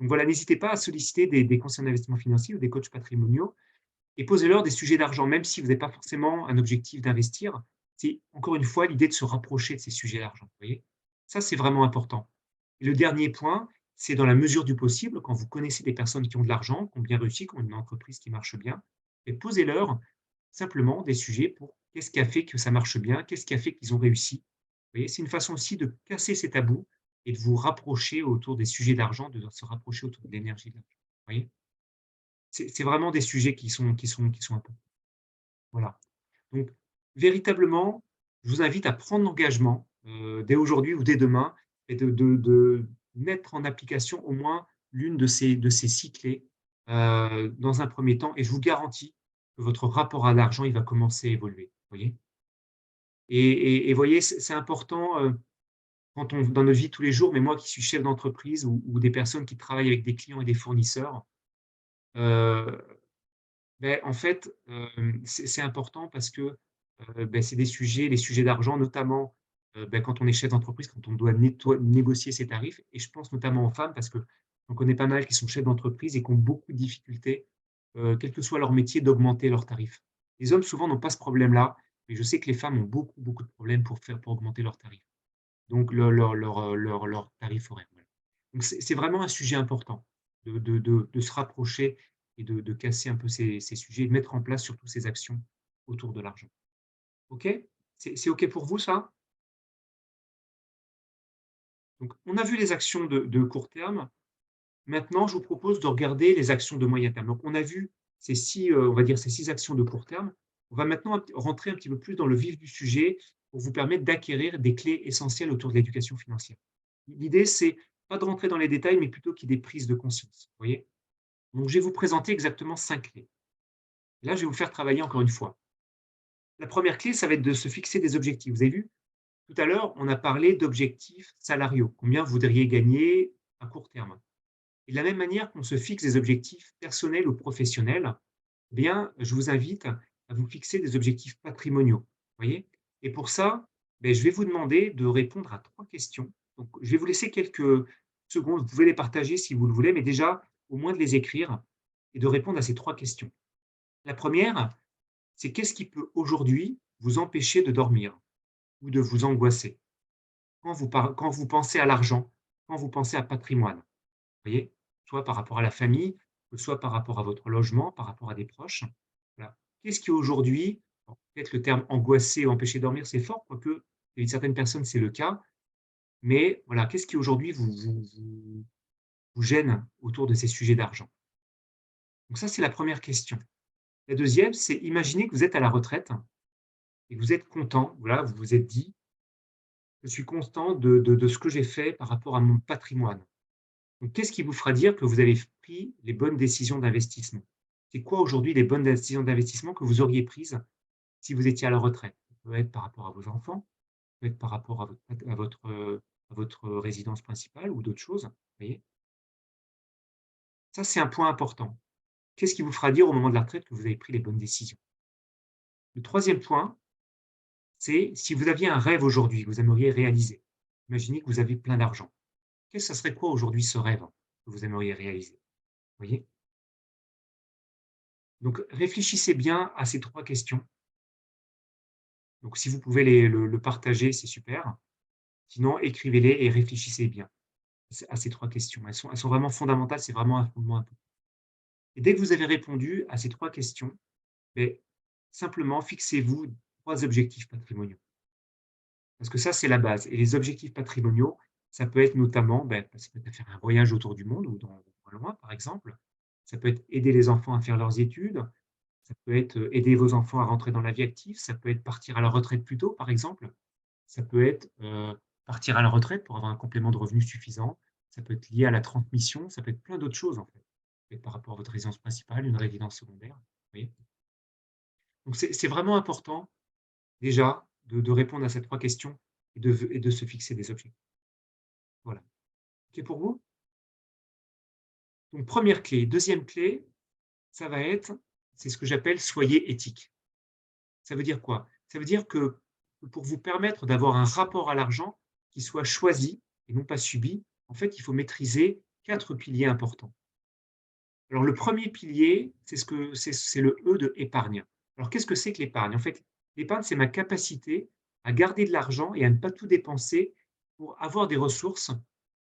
Donc voilà, n'hésitez pas à solliciter des conseillers en investissement financier ou des coachs patrimoniaux et posez-leur des sujets d'argent, même si vous n'avez pas forcément un objectif d'investir. C'est encore une fois l'idée de se rapprocher de ces sujets d'argent, vous voyez? Ça, c'est vraiment important. Et le dernier point, c'est dans la mesure du possible, quand vous connaissez des personnes qui ont de l'argent, qui ont bien réussi, qui ont une entreprise qui marche bien, et posez-leur simplement des sujets pour qu'est-ce qui a fait que ça marche bien? Qu'est-ce qui a fait qu'ils ont réussi? Vous voyez? C'est une façon aussi de casser ces tabous et de vous rapprocher autour des sujets d'argent, de se rapprocher autour de l'énergie de l'argent. Vous voyez? C'est vraiment des sujets qui sont importants. Voilà. Donc véritablement, je vous invite à prendre l'engagement, dès aujourd'hui ou dès demain et de mettre en application au moins l'une de ces 6 clés, dans un premier temps et je vous garantis que votre rapport à l'argent, il va commencer à évoluer, vous voyez? Et voyez, c'est important, quand on dans notre vie de tous les jours, mais moi qui suis chef d'entreprise ou des personnes qui travaillent avec des clients et des fournisseurs, heu en fait, c'est important parce que, c'est des sujets les sujets d'argent notamment, quand on est chef d'entreprise, quand on doit négocier ses tarifs et je pense notamment aux femmes parce que j'en connais pas mal qui sont chefs d'entreprise et qui ont beaucoup de difficultés, quel que soit leur métier, d'augmenter leurs tarifs. Les hommes souvent n'ont pas ce problème-là, mais je sais que les femmes ont beaucoup, beaucoup de problèmes pour augmenter leurs tarifs. Donc leur tarif horaire, voilà. Donc c'est vraiment un sujet important de se rapprocher et de casser un peu ces sujets et de mettre en place surtout ces actions autour de l'argent. OK? C'est OK pour vous ça? Donc on a vu les actions de court terme. Maintenant, je vous propose de regarder les actions de moyen terme. Donc on a vu ces 6, on va dire ces 6 actions de court terme. On va maintenant rentrer un petit peu plus dans le vif du sujet pour vous permettre d'acquérir des clés essentielles autour de l'éducation financière. L'idée, c'est pas de rentrer dans les détails, mais plutôt qu'il y ait des prises de conscience, vous voyez? Donc je vais vous présenter exactement 5 clés. Là, je vais vous faire travailler encore une fois. La première clé, ça va être de se fixer des objectifs. Vous avez vu, tout à l'heure, on a parlé d'objectifs salariaux. Combien vous voudriez gagner à court terme? Et de la même manière qu'on se fixe des objectifs personnels ou professionnels, eh bien, je vous invite à vous fixer des objectifs patrimoniaux, vous voyez? Et pour ça, je vais vous demander de répondre à 3 questions. Donc, je vais vous laisser quelques secondes, vous pouvez les partager si vous le voulez, mais déjà, au moins de les écrire et de répondre à ces 3 questions. La première, c'est qu'est-ce qui peut aujourd'hui vous empêcher de dormir ou de vous angoisser? Quand vous pensez à l'argent, quand vous pensez à patrimoine? voyez? Soit par rapport à la famille, soit par rapport à votre logement, par rapport à des proches. Voilà. Qu'est-ce qui aujourd'hui, bon, peut-être le terme angoissé ou empêcher de dormir, c'est fort, quoique chez certaines personnes, c'est le cas, mais voilà, qu'est-ce qui aujourd'hui vous gêne autour de ces sujets d'argent? Donc ça, c'est la première question. La deuxième, c'est imaginez que vous êtes à la retraite et que vous êtes content, voilà, vous vous êtes dit: «Je suis content de ce que j'ai fait par rapport à mon patrimoine». Donc qu'est-ce qui vous fera dire que vous avez pris les bonnes décisions d'investissement? C'est quoi aujourd'hui les bonnes décisions d'investissement que vous auriez prises si vous étiez à la retraite? Ça peut être par rapport à vos enfants, ça peut être par rapport à votre résidence principale ou d'autres choses, vous voyez? Ça, c'est un point important. Qu'est-ce qui vous fera dire au moment de la retraite que vous avez pris les bonnes décisions? Le troisième point, c'est si vous aviez un rêve aujourd'hui que vous aimeriez réaliser. Imaginez que vous avez plein d'argent. Ça serait quoi aujourd'hui ce rêve que vous aimeriez réaliser? Vous voyez? Donc réfléchissez bien à ces 3 questions. Donc si vous pouvez le partager, c'est super. Sinon, écrivez-les et réfléchissez bien à ces 3 questions. Elles sont vraiment fondamentales, c'est vraiment un fondement important. Et dès que vous avez répondu à ces 3 questions, beh, simplement fixez-vous 3 objectifs patrimoniaux. Parce que ça, c'est la base et les objectifs patrimoniaux, ça peut être notamment, ça peut être faire un voyage autour du monde ou dans pas loin, par exemple. Ça peut être aider les enfants à faire leurs études, ça peut être, aider vos enfants à rentrer dans la vie active, ça peut être partir à la retraite plus tôt, par exemple. Ça peut être, partir à la retraite pour avoir un complément de revenu suffisant. Ça peut être lié à la transmission, ça peut être plein d'autres choses, en fait. Ça peut être par rapport à votre résidence principale, une résidence secondaire, vous voyez? Donc c'est vraiment important, déjà, de répondre à ces 3 questions et de se fixer des objectifs. Voilà. OK pour vous? Donc première clé. Deuxième clé, ça va être, c'est ce que j'appelle soyez éthique. Ça veut dire quoi? Ça veut dire que pour vous permettre d'avoir un rapport à l'argent qui soit choisi et non pas subi, en fait, il faut maîtriser 4 piliers importants. Alors le premier pilier, c'est le E de épargne. Alors qu'est-ce que c'est que l'épargne? En fait, l'épargne, c'est ma capacité à garder de l'argent et à ne pas tout dépenser pour avoir des ressources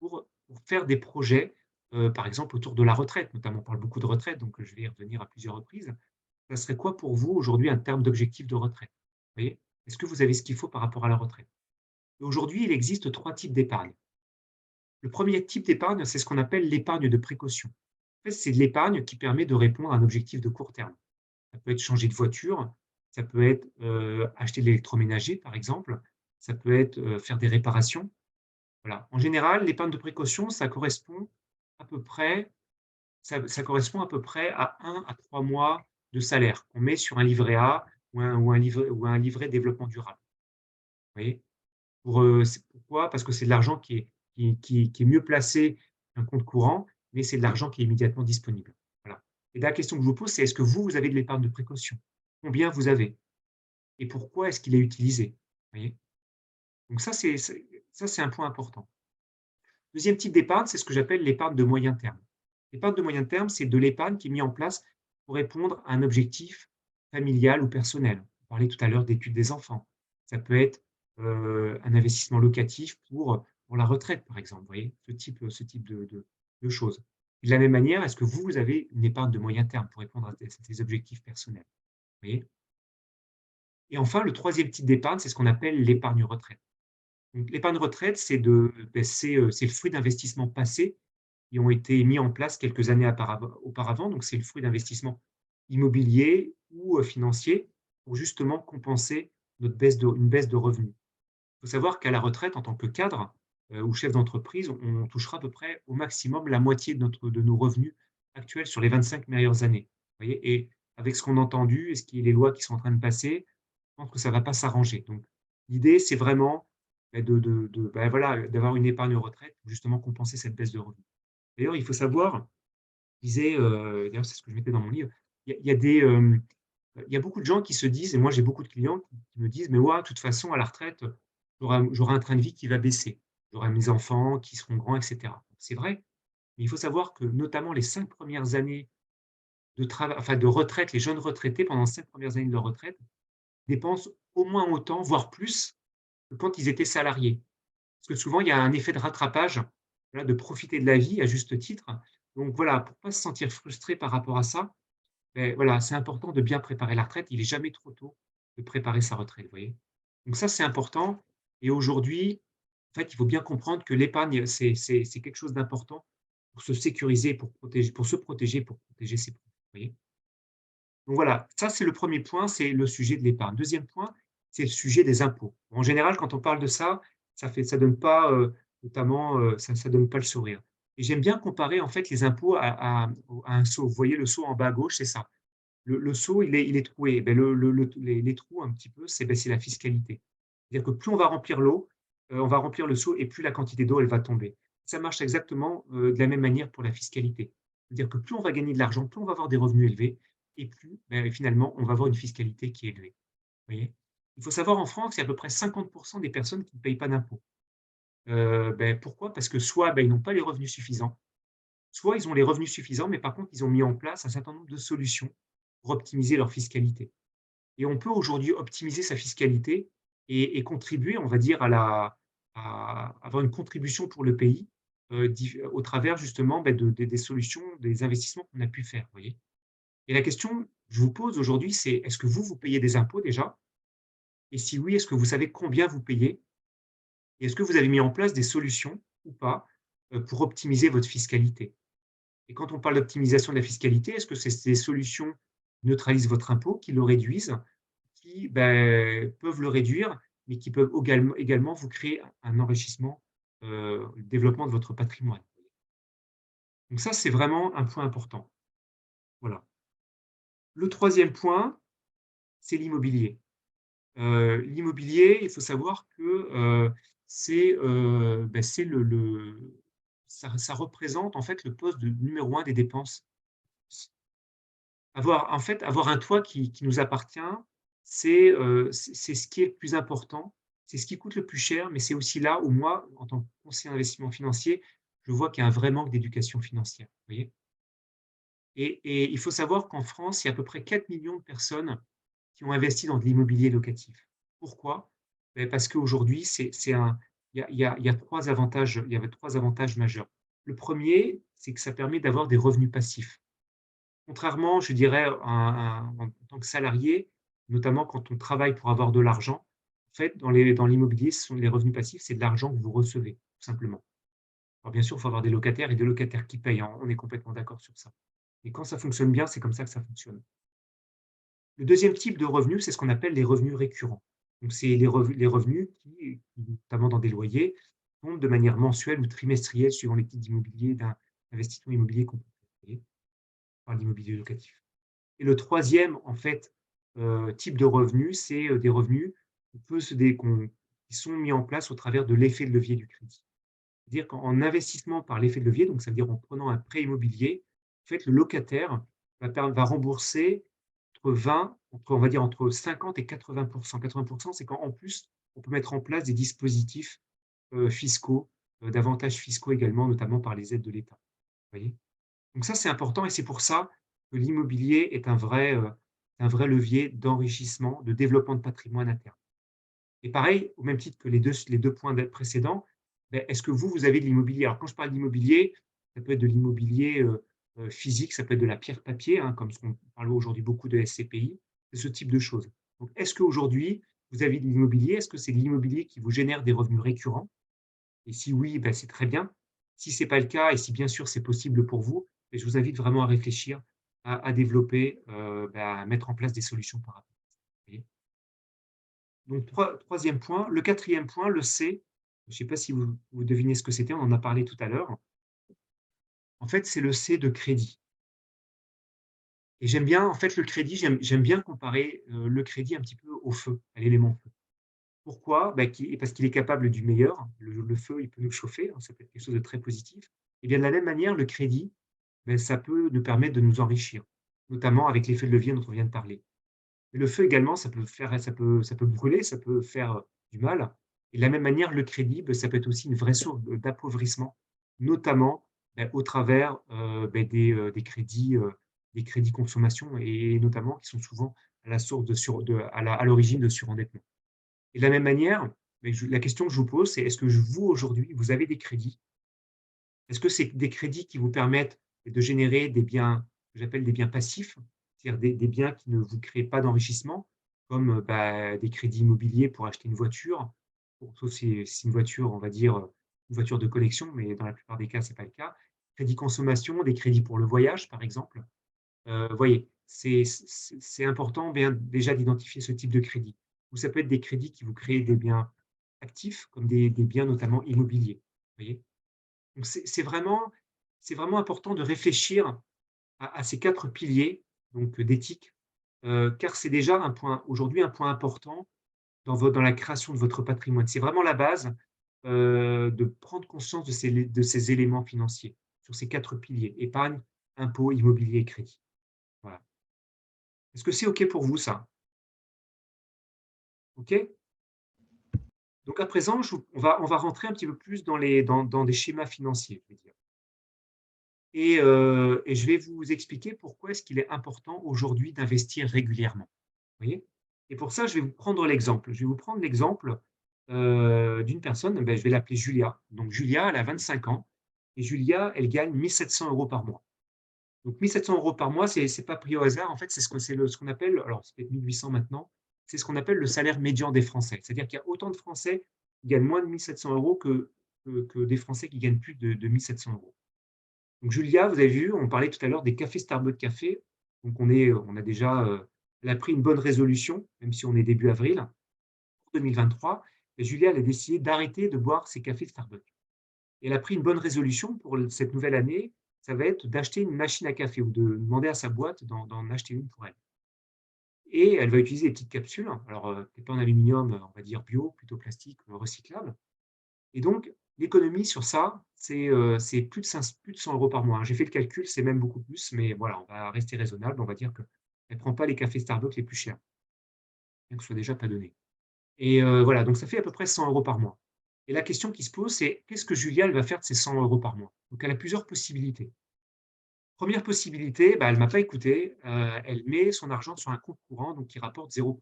pour faire des projets, par exemple autour de la retraite, notamment on parle beaucoup de retraite, donc je vais y revenir à plusieurs reprises. Ça serait quoi pour vous aujourd'hui un terme d'objectif de retraite? Vous voyez? Est-ce que vous avez ce qu'il faut par rapport à la retraite? Et aujourd'hui, il existe 3 types d'épargne. Le premier type d'épargne, c'est ce qu'on appelle l'épargne de précaution. En fait, c'est de l'épargne qui permet de répondre à un objectif de court terme. Ça peut être changer de voiture, ça peut être, acheter de l'électroménager, par exemple, ça peut être, faire des réparations. Voilà. En général, l'épargne de précaution, à peu près ça correspond à peu près à 1 à 3 mois de salaire qu'on met sur un livret A ou un livret développement durable. Vous voyez? C'est pourquoi? Parce que c'est de l'argent qui est mieux placé qu'un compte courant, mais c'est de l'argent qui est immédiatement disponible. Voilà. Et la question que je vous pose, c'est est-ce que vous avez de l'épargne de précaution? Combien vous avez? Et pourquoi est-ce qu'il est utilisé? Vous voyez? Donc ça, c'est un point important. Deuxième type d'épargne, c'est ce que j'appelle l'épargne de moyen terme. L'épargne de moyen terme, c'est de l'épargne qui est mise en place pour répondre à un objectif familial ou personnel. On parlait tout à l'heure d'études des enfants. Ça peut être, un investissement locatif pour la retraite, par exemple, vous voyez? Ce type de choses. De la même manière, est-ce que vous avez une épargne de moyen terme pour répondre à tes objectifs personnels? Vous voyez? Et enfin, le troisième type d'épargne, c'est ce qu'on appelle l'épargne retraite. Donc l'épargne retraite, c'est le fruit d'investissements passés qui ont été mis en place quelques années auparavant. Donc c'est le fruit d'investissements immobiliers ou, financiers pour justement compenser une baisse de revenus. Il faut savoir qu'à la retraite, en tant que cadre, ou chef d'entreprise, on touchera à peu près au maximum la moitié de nos revenus actuels sur les 25 meilleures années. Vous voyez? Et avec ce qu'on a entendu et les lois qui sont en train de passer, je pense que ça ne va pas s'arranger. Donc l'idée, c'est vraiment, voilà, d'avoir une épargne retraite pour justement compenser cette baisse de revenus. D'ailleurs, il faut savoir, je disais, d'ailleurs, c'est ce que je mettais dans mon livre, il y a beaucoup de gens qui se disent et moi j'ai beaucoup de clients qui me disent: «Mais ouais, de toute façon à la retraite, j'aurai un train de vie qui va baisser. J'aurai mes enfants qui seront grands et cetera». C'est vrai, mais il faut savoir que notamment les 5 premières années de retraite, les jeunes retraités pendant les 5 premières années de leur retraite dépensent au moins autant, voire plus que quand ils étaient salariés. Parce que souvent il y a un effet de rattrapage voilà, de profiter de la vie à juste titre. Donc voilà, pour pas se sentir frustré par rapport à ça, beh, voilà, c'est important de bien préparer la retraite. Il est jamais trop tôt de préparer sa retraite, vous voyez? Donc ça, c'est important et aujourd'hui, en fait, il faut bien comprendre que l'épargne, c'est quelque chose d'important pour se sécuriser, pour se protéger, pour protéger ses proches, vous voyez? Donc voilà, ça c'est le premier point, c'est le sujet de l'épargne. Deuxième point, c'est le sujet des impôts. En général, quand on parle de ça, ça donne pas, notamment, ça donne pas le sourire et j'aime bien comparer en fait les impôts à un seau. Vous voyez le seau en bas à gauche, c'est ça. Le seau, il est troué. Beh, les trous un petit peu, c'est la fiscalité. C'est-à-dire que plus on va remplir l'eau, on va remplir le seau et plus la quantité d'eau, elle va tomber. Ça marche exactement, de la même manière pour la fiscalité. C'est-à-dire que plus on va gagner de l'argent, plus on va avoir des revenus élevés et plus, beh, finalement, on va avoir une fiscalité qui est élevée. Vous voyez? Il faut savoir en France, il y a à peu près 50 des personnes qui ne payent pas d'impôts. Beh, pourquoi? Parce que soit, ils n'ont pas les revenus suffisants, soit ils ont les revenus suffisants, mais par contre, ils ont mis en place un certain nombre de solutions pour optimiser leur fiscalité. Et on peut aujourd'hui optimiser sa fiscalité et contribuer, on va dire, à avoir une contribution pour le pays, au travers justement, des solutions, des investissements qu'on a pu faire, vous voyez? Et la question que je vous pose aujourd'hui, c'est: est-ce que vous payez des impôts déjà? Et si oui, est-ce que vous savez combien vous payez? Et est-ce que vous avez mis en place des solutions ou pas, pour optimiser votre fiscalité? Et quand on parle d'optimisation de la fiscalité, est-ce que c'est ces solutions qui neutralisent votre impôt, qui le réduisent, qui, peuvent le réduire, mais qui peuvent également vous créer un enrichissement, le développement de votre patrimoine? Donc ça, c'est vraiment un point important. Voilà. Le troisième point, c'est l'immobilier. L'immobilier, il faut savoir que, c'est ça représente en fait le poste de numéro un des dépenses. Avoir un toit qui nous appartient, c'est ce qui est le plus important, c'est ce qui coûte le plus cher, mais c'est aussi là où moi, en tant que conseiller en investissement financier, je vois qu'il y a un vrai manque d'éducation financière, vous voyez? Et il faut savoir qu'en France, il y a à peu près 4 millions de personnes qui ont investi dans de l'immobilier locatif. Pourquoi? Parce qu'aujourd'hui, c'est un il y a 3 avantages, il y avait 3 avantages majeurs. Le premier, c'est que ça permet d'avoir des revenus passifs. Contrairement, je dirais, en tant que salarié, notamment quand on travaille pour avoir de l'argent, en fait, dans l'immobilier, ce sont les revenus passifs, c'est de l'argent que vous recevez, tout simplement. Alors bien sûr, il faut avoir des locataires et des locataires qui payent, hein, on est complètement d'accord sur ça. Et quand ça fonctionne bien, c'est comme ça que ça fonctionne. Le deuxième type de revenus, c'est ce qu'on appelle les revenus récurrents. Donc c'est les revenus qui, notamment dans des loyers, tombent de manière mensuelle ou trimestrielle suivant les types d'immobilier, d'investissement immobilier qu'on peut faire, vous voyez? Par l'immobilier locatif. Et le troisième, en fait, type de revenu, c'est, des revenus qu'on peut se dé qu'on qui sont mis en place au travers de l'effet de levier du crédit. C'est-à-dire qu'en investissement par l'effet de levier, donc ça veut dire en prenant un prêt immobilier, en fait, le locataire va rembourser on va dire entre 50 et 80. 80, c'est quand en plus, on peut mettre en place des dispositifs, fiscaux, d'avantages fiscaux également, notamment par les aides de l'État. Vous voyez? Donc ça, c'est important et c'est pour ça que l'immobilier est un vrai levier d'enrichissement, de développement de patrimoine à terme. Et pareil, au même titre que les 2 points précédents, est-ce que vous avez de l'immobilier? Alors quand je parle d'immobilier, ça peut être de l'immobilier, physique, ça peut être de la pierre papier, hein, comme ce qu'on parle aujourd'hui beaucoup de SCPI, c'est ce type de choses. Donc est-ce qu'aujourd'hui, vous avez de l'immobilier? Est-ce que c'est de l'immobilier qui vous génère des revenus récurrents? Et si oui, c'est très bien. Si c'est pas le cas et si bien sûr c'est possible pour vous, je vous invite vraiment à réfléchir, à développer, à mettre en place des solutions par rapport à ça, vous voyez? Donc 3e point. Le quatrième point, le C, je ne sais pas si vous devinez ce que c'était, on en a parlé tout à l'heure. En fait, c'est le C de crédit et j'aime bien en fait le crédit, j'aime bien comparer, le crédit un petit peu au feu, à l'élément feu. Pourquoi? Parce qu'il est capable du meilleur. Le feu, il peut nous chauffer, hein, ça peut être quelque chose de très positif. Et bien de la même manière, le crédit, ça peut nous permettre de nous enrichir, notamment avec l'effet de levier dont on vient de parler. Et le feu également, ça peut brûler, ça peut faire, du mal. Et de la même manière, le crédit, ça peut être aussi une vraie source d'appauvrissement, notamment, au travers, des crédits consommation et notamment qui sont souvent à la source à l'origine de surendettement. Et de la même manière, la question que je vous pose, c'est est-ce que aujourd'hui, vous avez des crédits Est-ce que c'est des crédits qui vous permettent de générer des biens, que j'appelle des biens passifs, c'est-à-dire des biens qui ne vous créent pas d'enrichissement, comme, des crédits immobiliers pour acheter une voiture, sauf si c'est une voiture, on va dire, une voiture de collection, mais dans la plupart des cas, c'est pas le cas. Crédit consommation, des crédits pour le voyage, par exemple. Voyez, c'est important bien déjà d'identifier ce type de crédit. Ou ça peut être des crédits qui vous créent des biens actifs, comme des biens notamment immobiliers, voyez? Donc c'est vraiment important de réfléchir à ces 4 piliers, donc d'éthique, car c'est déjà un point aujourd'hui un point important dans la création de votre patrimoine. C'est vraiment la base, de prendre conscience de ces éléments financiers, sur ces 4 piliers: épargne, impôt, immobilier et crédit. Voilà. Est-ce que c'est OK pour vous ça? OK? Donc à présent, je vous on va rentrer un petit peu plus dans des schémas financiers, je vais dire. Et je vais vous expliquer pourquoi est-ce qu'il est important aujourd'hui d'investir régulièrement. Vous voyez? Et pour ça, je vais vous prendre l'exemple. Je vais vous prendre l'exemple, d'une personne, je vais l'appeler Julia. Donc Julia, elle a 25 ans et Julia, elle gagne 1 700 € par mois. Donc 1 700 € par mois, c'est pas pris au hasard. En fait, c'est ce qu'on appelle, alors c'est peut-être 1 800 maintenant, c'est ce qu'on appelle le salaire médian des Français. C'est-à-dire qu'il y a autant de Français qui gagnent moins de 1 700 € que des Français qui gagnent plus de 1 700 €. Donc Julia, vous avez vu, on parlait tout à l'heure des cafés Starbucks Café. Donc on a déjà, elle a pris une bonne résolution, même si on est début avril, pour 2023. Et Julia, elle a décidé d'arrêter de boire ses cafés Starbucks. Et elle a pris une bonne résolution pour cette nouvelle année, ça va être d'acheter une machine à café ou de demander à sa boîte d'en acheter une pour elle. Et elle va utiliser des petites capsules, alors, peut-être pas en aluminium, on va dire bio, plutôt plastique, recyclable. Et donc, l'économie sur ça, c'est plus de 100 € par mois, hein. J'ai fait le calcul, c'est même beaucoup plus, mais voilà, on va rester raisonnable. On va dire qu'elle ne prend pas les cafés Starbucks les plus chers, bien que ce soit déjà pas donné. Et voilà, donc ça fait à peu près 100 € par mois. Et la question qui se pose, c'est: qu'est-ce que Julia, elle va faire de ces 100 € par mois? Donc elle a plusieurs possibilités. Première possibilité, elle m'a pas écouté, elle met son argent sur un compte courant, donc qui rapporte 0.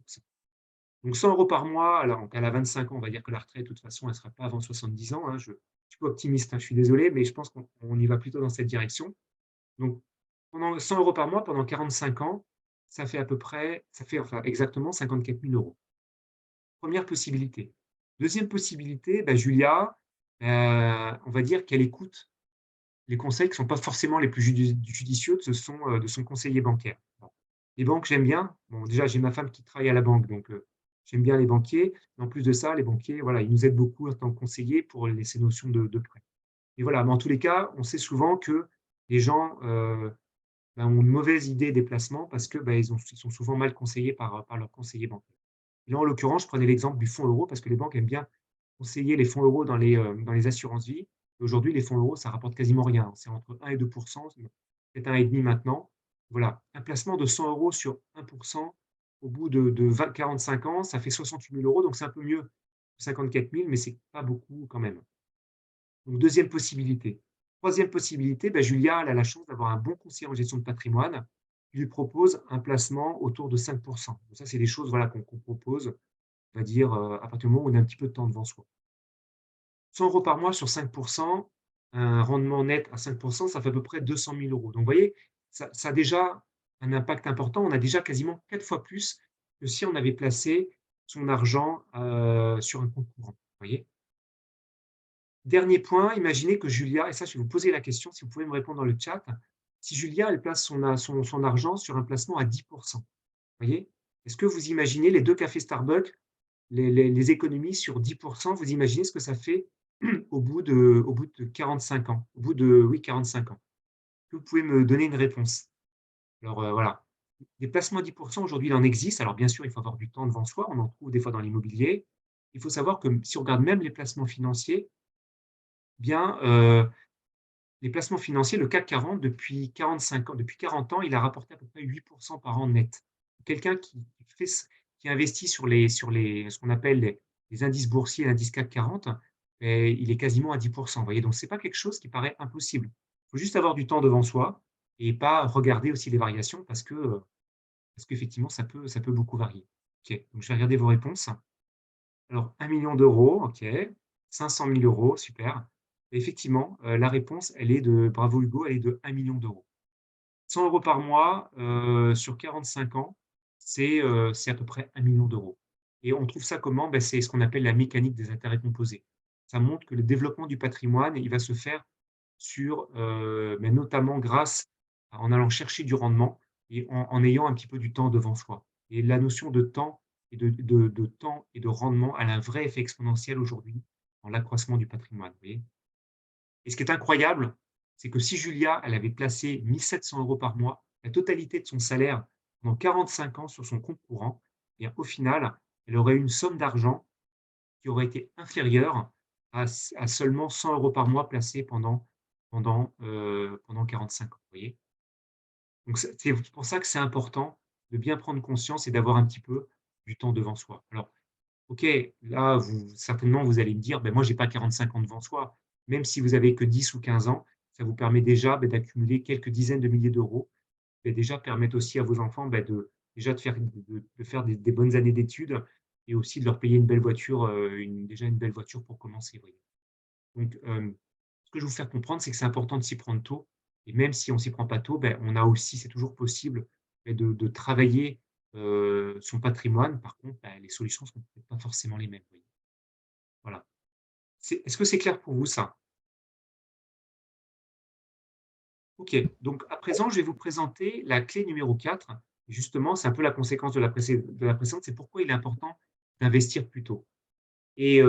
Donc 100 € par mois, alors qu'elle a 25 ans, on va dire que la retraite, de toute façon, elle ne sera pas avant 70 ans, hein. Je suis pas optimiste, hein, je suis désolé, mais je pense qu'on y va plutôt dans cette direction. Donc pendant 100 € par mois, pendant 45 ans, ça fait enfin exactement 54 000 €. Première possibilité. Deuxième possibilité, Julia, on va dire qu'elle écoute les conseils qui ne sont pas forcément les plus judicieux de son conseiller bancaire. Bon. Les banques, j'aime bien. Bon, déjà, j'ai ma femme qui travaille à la banque, donc j'aime bien les banquiers. Mais en plus de ça, les banquiers, voilà, ils nous aident beaucoup en tant que conseillers pour ces notions de prêt. Et voilà, mais en tous les cas, on sait souvent que les gens, ont une mauvaise idée des placements parce que, ils sont souvent mal conseillés par leurs conseillers bancaires. Et là, en l'occurrence, je prenais l'exemple du fonds euro parce que les banques aiment bien conseiller les fonds euros dans les assurances vie. Et aujourd'hui, les fonds euros, ça rapporte quasiment rien. C'est entre 1 et 2, peut-être 1,5 maintenant. Voilà, un placement de 100 € sur 1 au bout de 45 ans, ça fait 68 000 €, donc c'est un peu mieux que 54 000, mais c'est pas beaucoup quand même. Donc deuxième possibilité. Troisième possibilité, Julia, elle a la chance d'avoir un bon conseiller en gestion de patrimoine qui lui propose un placement autour de 5. Donc ça, c'est des choses, voilà, qu'on propose, on va dire, à partir du moment où on a un petit peu de temps devant soi. 100 € par mois sur 5, un rendement net à 5, ça fait à peu près 200 000 €. Donc vous voyez, ça a déjà un impact important. On a déjà quasiment 4 fois plus que si on avait placé son argent, sur un compte courant, vous voyez? Dernier point, imaginez que Julia, et ça je vais vous poser la question, si vous pouvez me répondre dans le chat. Si Julia, elle place son argent sur un placement à 10, vous voyez? Est-ce que vous imaginez les 2 cafés Starbucks, les économies sur 10, vous imaginez ce que ça fait au bout de 45 ans? Au bout de, oui, 45 ans. Est-ce que vous pouvez me donner une réponse? Alors, voilà. Des placements à 10 aujourd'hui, il en existe. Alors bien sûr, il faut avoir du temps devant soi, on en trouve des fois dans l'immobilier. Il faut savoir que si on regarde même les placements financiers, bien, les placements financiers, le CAC 40 depuis 45 ans, depuis 40 ans, il a rapporté à peu près 8 par an net. Quelqu'un qui investit sur ce qu'on appelle les indices boursiers, l'indice CAC 40, il est quasiment à 10. Vous voyez? Donc c'est pas quelque chose qui paraît impossible. Il faut juste avoir du temps devant soi et pas regarder aussi les variations parce qu'effectivement ça peut beaucoup varier. OK, donc je vais regarder vos réponses. Alors 1 000 000 €, OK. 500 000 €, super. Effectivement, la réponse, elle est de bravo Hugo, elle est de 1 million d'euros. 100 € par mois, sur 45 ans, c'est à peu près 1 million d'euros. Et on trouve ça comment? C'est ce qu'on appelle la mécanique des intérêts composés. Ça montre que le développement du patrimoine, il va se faire sur, notamment grâce en allant chercher du rendement et en ayant un petit peu du temps devant soi. Et la notion de temps et de temps et de rendement, elle a un vrai effet exponentiel aujourd'hui dans l'accroissement du patrimoine, vous voyez? Et ce qui est incroyable, c'est que si Julia, elle avait placé 1 700 € par mois, la totalité de son salaire pendant 45 ans sur son compte courant, et au final, elle aurait eu une somme d'argent qui aurait été inférieure à seulement 100 € par mois placés pendant 45 ans, vous voyez? Donc c'est pour ça que c'est important de bien prendre conscience et d'avoir un petit peu du temps devant soi. Alors, OK, là, certainement, vous allez me dire: «Moi, j'ai pas 45 ans devant soi». Même si vous avez que 10 ou 15 ans, ça vous permet déjà, d'accumuler quelques dizaines de milliers d'euros et déjà permettre aussi à vos enfants, déjà de faire des bonnes années d'études et aussi de leur payer une belle voiture, une belle voiture pour commencer, vous voyez? Donc, ce que je veux vous faire comprendre, c'est que c'est important de s'y prendre tôt et même si on s'y prend pas tôt, on a aussi c'est toujours possible, de travailler, son patrimoine. Par contre, les solutions ne sont peut-être pas forcément les mêmes, vous voyez? Voilà. Est-ce que c'est clair pour vous ça? OK, donc à présent, je vais vous présenter la clé numéro 4. Justement, c'est un peu la conséquence de la précédente, c'est pourquoi il est important d'investir plus tôt. Et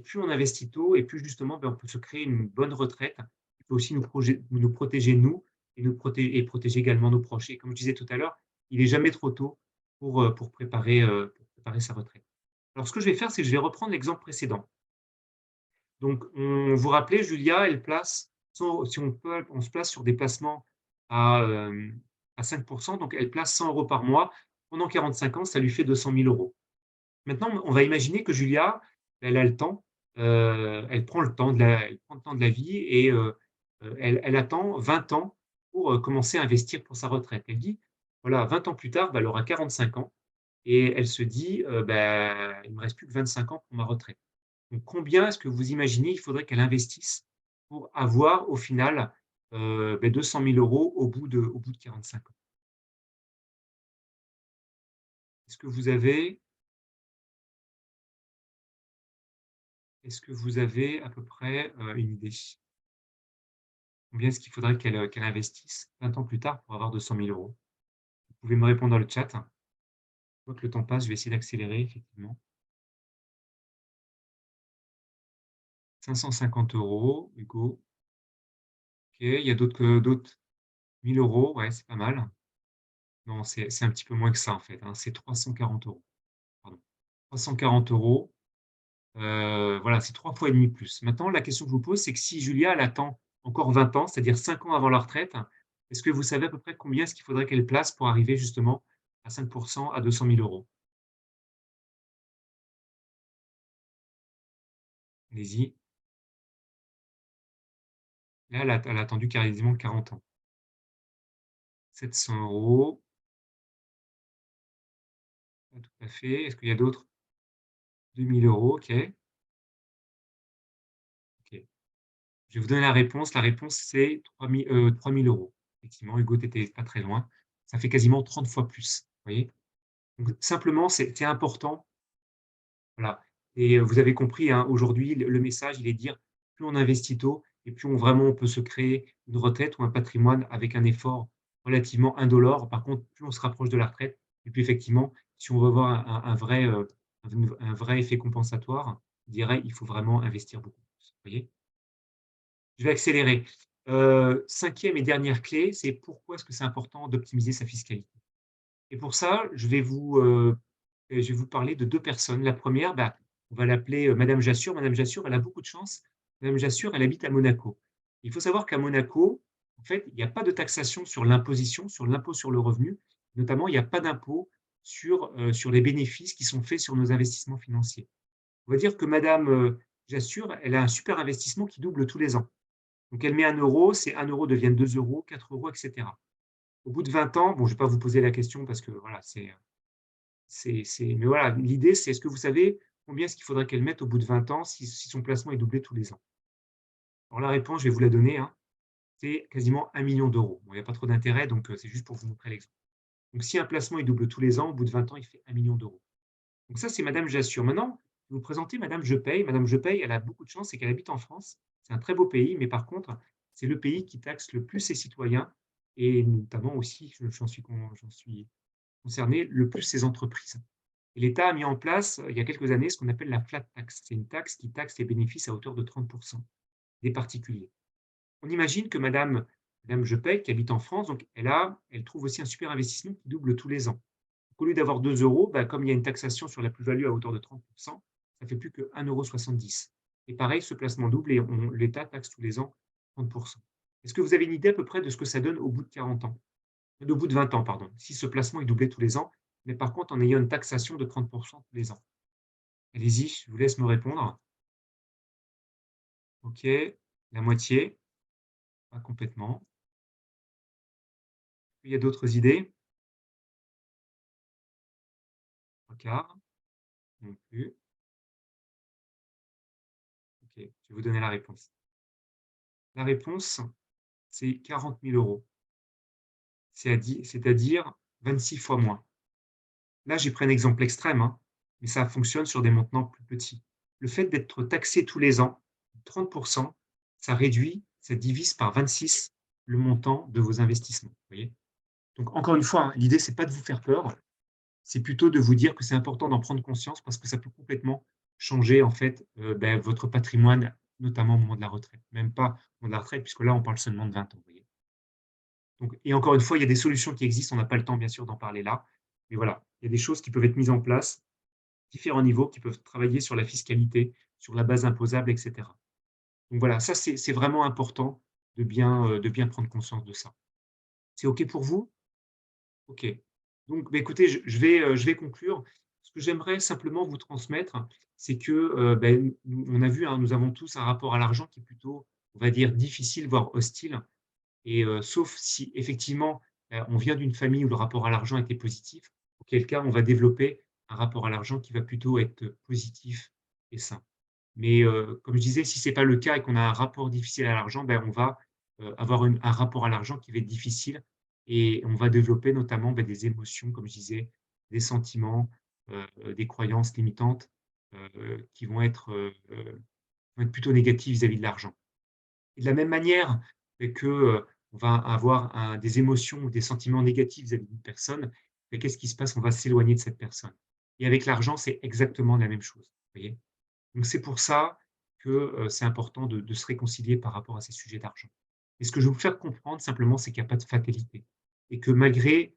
plus on investit tôt et plus justement, on peut se créer une bonne retraite. Il peut aussi nous protéger nous et protéger également nos proches. Et comme je disais tout à l'heure, il est jamais trop tôt pour préparer sa retraite. Alors ce que je vais faire, c'est que je vais reprendre l'exemple précédent. Donc on vous rappelez, Julia, elle place si on se place sur des placements à 5 donc elle place 100 € par mois. Pendant 45 ans, ça lui fait 200 000 €. Maintenant, on va imaginer que Julia, elle a le temps, elle prend le temps de la vie et elle attend 20 ans pour, commencer à investir pour sa retraite. Elle dit: «Voilà, 20 ans plus tard, elle aura 45 ans» et elle se dit: «Il me reste plus que 25 ans pour ma retraite». Donc combien est-ce que vous imaginez il faudrait qu'elle investisse pour avoir au final, 200 000 € au bout de 45 ans? Est-ce que vous avez est-ce que vous avez à peu près, une idée? Combien est-ce qu'il faudrait qu'elle investisse 20 ans plus tard pour avoir 200 000 €? Vous pouvez me répondre dans le chat. Je vois que le temps passe, je vais essayer d'accélérer effectivement. 550 €, Hugo. OK, il y a d'autres 1 000 €, ouais, c'est pas mal. Non, c'est un petit peu moins que ça en fait, hein, c'est 340 €. Pardon. 340 €, voilà, c'est 3 fois et demi plus. Maintenant, la question que je vous pose, c'est que si Julia, elle attend encore 20 ans, c'est-à-dire 5 ans avant la retraite, est-ce que vous savez à peu près combien est-ce qu'il faudrait qu'elle place pour arriver justement à 5 à 200 000 €? Allez-y. Là, elle a attendu quasiment 40 ans. 700 €, pas tout à fait. Est-ce qu'il y a d'autres? 2 000 €, OK, OK. Je vais vous donner la réponse. La réponse, c'est 3 000 €. Effectivement, Hugo, tu étais pas très loin. Ça fait quasiment 30 fois plus, vous voyez? Donc simplement, c'est important, voilà et vous avez compris, hein, aujourd'hui, le message, il est de dire: plus on investit tôt et plus on peut se créer une retraite ou un patrimoine avec un effort relativement indolore. Par contre, plus on se rapproche de la retraite et puis effectivement, si on veut avoir un vrai effet compensatoire, je dirais: «Il faut vraiment investir beaucoup plus», vous voyez? Je vais accélérer. 5e et dernière clé, c'est pourquoi est-ce que c'est important d'optimiser sa fiscalité? Et pour ça, je vais vous parler de 2 personnes. La première, on va l'appeler, madame Jassur. Madame Jassur, elle a beaucoup de chance. Madame Jassur, elle habite à Monaco. Il faut savoir qu'à Monaco, en fait, il y a pas de taxation sur l'imposition, sur l'impôt sur le revenu. Notamment, il y a pas d'impôt sur les bénéfices qui sont faits sur nos investissements financiers. On va dire que madame, Jassur, elle a un super investissement qui double tous les ans. Donc elle met 1 €, c'est 1 € devient 2 €, 4 € et cetera. Au bout de 20 ans, bon, je ne vais pas vous poser la question parce que voilà, mais voilà, l'idée, c'est est-ce que vous savez combien est-ce qu'il faudrait qu'elle mette au bout de 20 ans si son placement est doublé tous les ans? Alors la réponse, je vais vous la donner, hein, c'est quasiment 1 million d'euros. Bon, il n'y a pas trop d'intérêt, donc c'est juste pour vous montrer l'exemple. Donc si un placement, il double tous les ans, au bout de 20 ans, il fait 1 million d'euros. Donc ça, c'est madame J'assure. Maintenant, je vais vous présenter madame Je paye. Madame Je paye, elle a beaucoup de chance, c'est qu'elle habite en France. C'est un très beau pays, mais par contre, c'est le pays qui taxe le plus ses citoyens et notamment aussi, j'en suis concerné, le plus ses entreprises. Et l'État a mis en place, il y a quelques années, ce qu'on appelle la flat tax. C'est une taxe qui taxe les bénéfices à hauteur de 30 des particuliers. On imagine que madame Je paye, qui habite en France, donc elle trouve aussi un super investissement qui double tous les ans. Au lieu d'avoir 2 €, bah, comme il y a une taxation sur la plus-value à hauteur de 30, ça fait plus que 1,70 €. Et pareil, ce placement double et l'État taxe tous les ans 30. Est-ce que vous avez une idée à peu près de ce que ça donne au bout de 40 ans? Au bout de 20 ans, pardon, si ce placement est doublé tous les ans, mais par contre en ayant une taxation de 30 tous les ans? Allez-y, je vous laisse me répondre. OK, la moitié, pas complètement. Il y a d'autres idées? 3/4, non plus. OK, je vais vous donner la réponse. La réponse, c'est 40 000 €. C'est-à-dire 26 fois moins. Là, j'ai pris un exemple extrême, hein, mais ça fonctionne sur des montants plus petits. Le fait d'être taxé tous les ans, 30, ça divise par 26 le montant de vos investissements, vous voyez? Donc encore une fois, hein, l'idée, c'est pas de vous faire peur, c'est plutôt de vous dire que c'est important d'en prendre conscience parce que ça peut complètement changer en fait, votre patrimoine, notamment au moment de la retraite. Même pas au moment de la retraite, puisque là, on parle seulement de 20 ans, vous voyez? Donc et encore une fois, il y a des solutions qui existent, on n'a pas le temps bien sûr d'en parler là, mais voilà, il y a des choses qui peuvent être mises en place, différents niveaux qui peuvent travailler sur la fiscalité, sur la base imposable et cetera. Donc voilà, ça c'est vraiment important de bien prendre conscience de ça. C'est OK pour vous? OK. Donc bah, écoutez, je vais conclure. Ce que j'aimerais simplement vous transmettre, c'est que, on a vu, hein, nous avons tous un rapport à l'argent qui est plutôt, on va dire, difficile, voire hostile. Et sauf si effectivement, on vient d'une famille où le rapport à l'argent était positif, auquel cas on va développer un rapport à l'argent qui va plutôt être positif et sain. Mais comme je disais, si c'est pas le cas et qu'on a un rapport difficile à l'argent, on va, avoir un rapport à l'argent qui va être difficile et on va développer notamment, des émotions, comme je disais, des sentiments, des croyances limitantes, qui vont être plutôt négatives vis-à-vis de l'argent. Et de la même manière que, on va avoir des émotions ou des sentiments négatifs vis-à-vis d'une personne, qu'est-ce qui se passe? On va s'éloigner de cette personne. Et avec l'argent, c'est exactement la même chose, vous voyez? Donc c'est pour ça que, c'est important de se réconcilier par rapport à ces sujets d'argent. Et ce que je veux vous faire comprendre simplement, c'est qu'il y a pas de fatalité et que malgré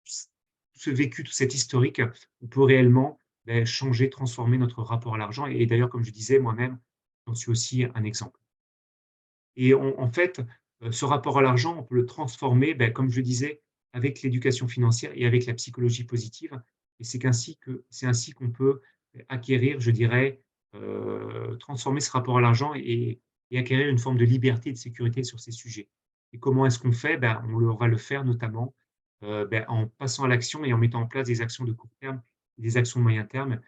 c ce vécu, tout cet historique, on peut réellement, changer, transformer notre rapport à l'argent et d'ailleurs, comme je disais, moi-même, j'en suis aussi un exemple. Et en fait, ce rapport à l'argent, on peut le transformer, comme je le disais, avec l'éducation financière et avec la psychologie positive et c'est ainsi qu'on peut acquérir, je dirais, transformer ce rapport à l'argent et acquérir une forme de liberté et de sécurité sur ces sujets. Et comment est-ce qu'on fait? On va le faire notamment, en passant à l'action et en mettant en place des actions de court terme, des actions de moyen terme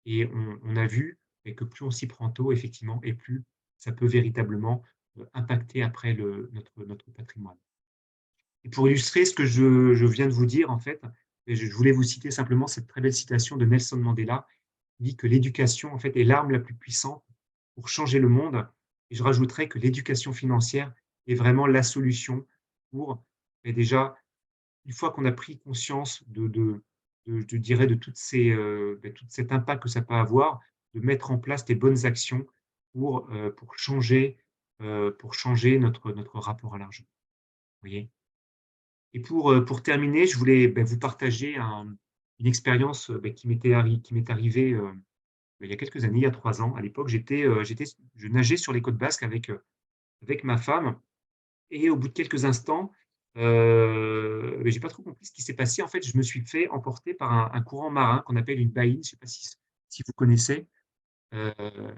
et on a vu, que plus on s'y prend tôt effectivement et plus ça peut véritablement impacter après notre patrimoine. Et pour illustrer ce que je viens de vous dire, en fait, et je voulais vous citer simplement cette très belle citation de Nelson Mandela, qui dit que l'éducation, en fait, est l'arme la plus puissante pour changer le monde. Et je rajouterais que l'éducation financière est vraiment la solution pour, déjà, une fois qu'on a pris conscience de je dirais de tout cet impact que ça peut avoir, de mettre en place des bonnes actions pour changer notre rapport à l'argent, vous voyez? Et pour terminer, je voulais, vous partager une expérience, qui m'est arrivée, il y a quelques années, il y a 3 ans. À l'époque, je nageais sur les côtes basques avec ma femme et au bout de quelques instants, j'ai pas trop compris ce qui s'est passé. En fait, je me suis fait emporter par un courant marin qu'on appelle une baïne, je sais pas si vous connaissez? Heu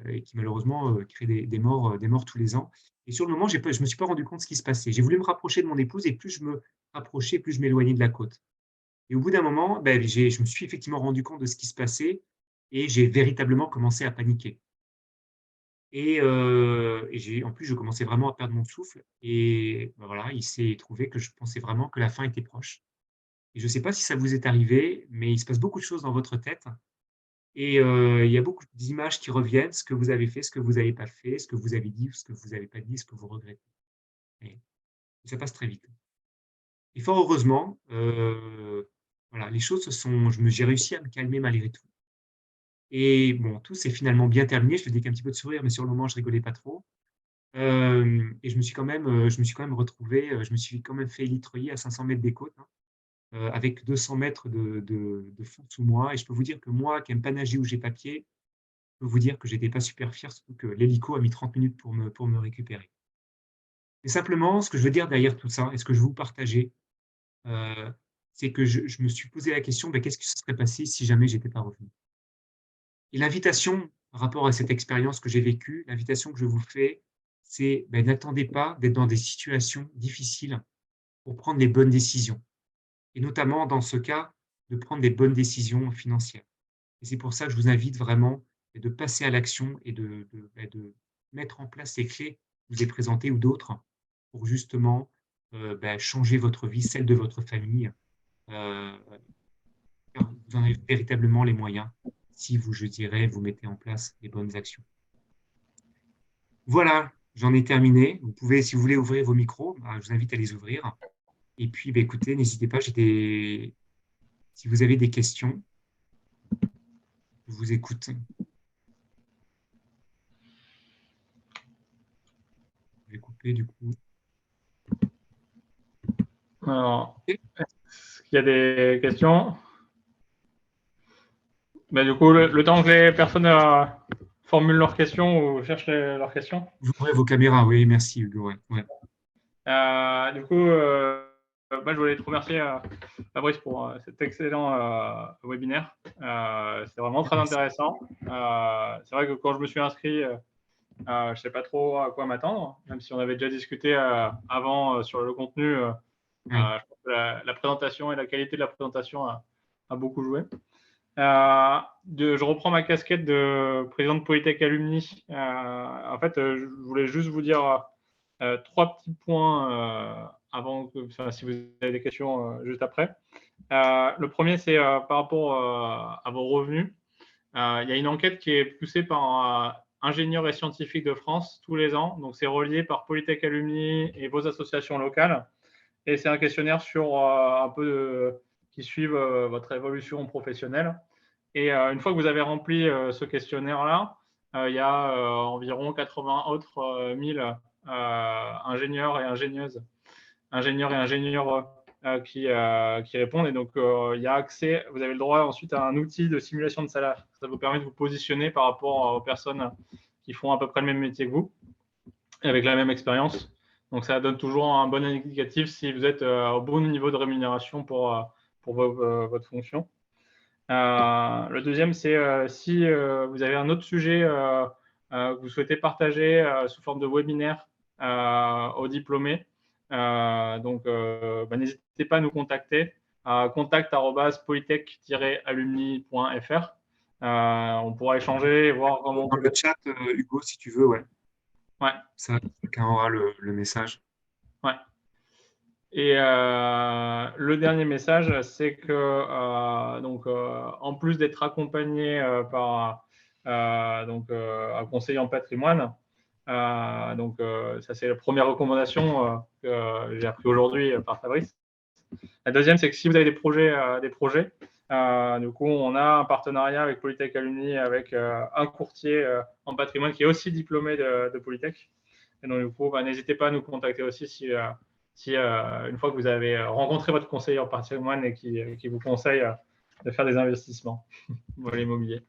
et qui malheureusement, crée des morts tous les ans et sur le moment, je me suis pas rendu compte de ce qui se passait. J'ai voulu me rapprocher de mon épouse et plus je me rapprochais, plus je m'éloignais de la côte et au bout d'un moment, je me suis effectivement rendu compte de ce qui se passait et j'ai véritablement commencé à paniquer En plus, je commençais vraiment à perdre mon souffle. Et ben voilà, il s'est trouvé que je pensais vraiment que la fin était proche. Et je ne sais pas si ça vous est arrivé, mais il se passe beaucoup de choses dans votre tête. Il y a beaucoup d'images qui reviennent, ce que vous avez fait, ce que vous n'avez pas fait, ce que vous avez dit, ce que vous n'avez pas dit, ce que vous regrettez. Et ça passe très vite. Et fort heureusement, voilà, les choses j'ai réussi à me calmer malgré tout. Et bon, tout s'est finalement bien terminé. Je le dis avec un petit peu de sourire, mais sur le moment, je rigolais pas trop. Et je me suis quand même retrouvé, je me suis quand même fait élitreiller à 500 mètres des côtes, hein, avec 200 mètres de fond sous moi. Et je peux vous dire que moi, qui aime pas nager ou j'ai pas pied, je peux vous dire que j'étais pas super fier, surtout que l'hélico a mis 30 minutes pour me récupérer. Et simplement, ce que je veux dire derrière tout ça et ce que je veux vous partager, heu, c'est que je me suis posé la question: «Qu'est-ce qui se serait passé si jamais j'étais pas revenu?» Et l'invitation par rapport à cette expérience que j'ai vécue, l'invitation que je vous fais, c'est, n'attendez pas d'être dans des situations difficiles pour prendre les bonnes décisions et notamment dans ce cas, de prendre des bonnes décisions financières. Et c'est pour ça que je vous invite vraiment de passer à l'action et de mettre en place les clés que je vous ai présentées ou d'autres pour justement, changer votre vie, celle de votre famille, heu, car vous en avez véritablement les moyens si vous, je dirais, vous mettez en place les bonnes actions. Voilà, j'en ai terminé. Vous pouvez, si vous voulez ouvrir vos micros, je vous invite à les ouvrir. Et puis, écoutez, n'hésitez pas, si vous avez des questions, je vous écoute. Je vais couper du coup. Alors, est-ce qu'il y a des questions? Du coup, le temps que les personnes formulent leurs questions ou cherchent leurs questions. Vous ouvrez vos caméras, oui, merci Hugo. Ouais, ouais. Du coup, je voulais te remercier, Fabrice, pour cet excellent webinaire. C'est vraiment très Merci. intéressant. C'est vrai que quand je me suis inscrit, je ne sais pas trop à quoi m'attendre, même si on avait déjà discuté avant sur le contenu. Oui. Je pense que la présentation et la qualité de la présentation a beaucoup joué. Je reprends ma casquette de président de Polytech Alumni. En fait, je voulais juste vous dire trois petits points si vous avez des questions juste après. Le premier, c'est par rapport à vos revenus. Il y a une enquête qui est poussée par ingénieurs et scientifiques de France tous les ans. Donc, c'est relié par Polytech Alumni et vos associations locales. Et c'est un questionnaire sur un peu qui suivent votre évolution professionnelle. Et une fois que vous avez rempli ce questionnaire-là, il y a environ 80 autres 1000 ingénieurs et ingénieuses, ingénieurs et ingénieurs qui répondent. Et donc, il y a accès, vous avez le droit ensuite à un outil de simulation de salaire. Ça vous permet de vous positionner par rapport aux personnes qui font à peu près le même métier que vous, et avec la même expérience. Donc, ça donne toujours un bon indicatif si vous êtes au bon niveau de rémunération pour votre fonction. Le deuxième, c'est si vous avez un autre sujet que vous souhaitez partager sous forme de webinaire aux diplômés. N'hésitez pas à nous contacter à contact@polytech-alumni.fr. On pourra échanger et voir comment on Dans peut. le chat, Hugo, si tu veux, ouais. Ouais, Ça, chacun aura le message. ouais. Et le dernier message, c'est que en plus d'être accompagné par un conseiller en patrimoine, ça c'est la première recommandation que j'ai appris aujourd'hui par Fabrice. La deuxième, c'est que si vous avez des projets, du coup, on a un partenariat avec Polytech Alumni avec un courtier en patrimoine qui est aussi diplômé de Polytech. Et donc, du coup, n'hésitez pas à nous contacter aussi si une fois que vous avez rencontré votre conseiller en patrimoine et qui vous conseille de faire des investissements dans l'immobilier.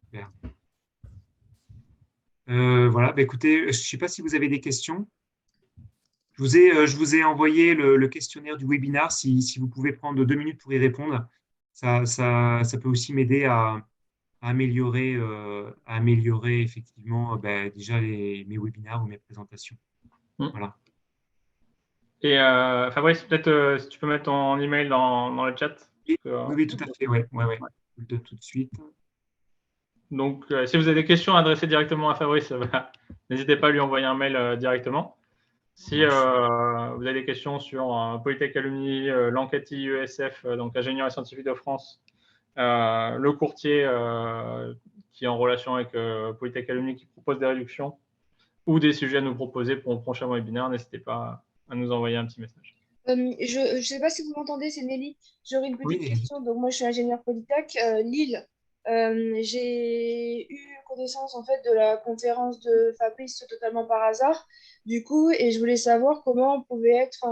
Super. Voilà, écoutez, je ne sais pas si vous avez des questions. Je vous ai envoyé le questionnaire du webinar. Si vous pouvez prendre 2 minutes pour y répondre, ça peut aussi m'aider à améliorer effectivement déjà mes webinars ou mes présentations. Voilà. Et Fabrice, peut-être si tu peux mettre ton email dans le chat. Oui, oui, tout à fait, ouais, ouais, ouais. Je le donne tout de suite. Donc, si vous avez des questions adressées directement à Fabrice, n'hésitez pas à lui envoyer un mail directement. Si vous avez des questions sur Polytech Alumni, l'enquête IESF, donc Ingénieurs et Scientifiques de France, le courtier qui est en relation avec Polytech Alumni qui propose des réductions ou des sujets à nous proposer pour le prochain webinaire, n'hésitez pas à nous envoyer un petit message. Je ne sais pas si vous m'entendez, c'est Nelly. J'aurais une petite Oui, question. Donc, moi, je suis ingénieur Polytech, Lille. J'ai eu connaissance en fait de la conférence de Fabrice totalement par hasard, du coup, et je voulais savoir comment on pouvait être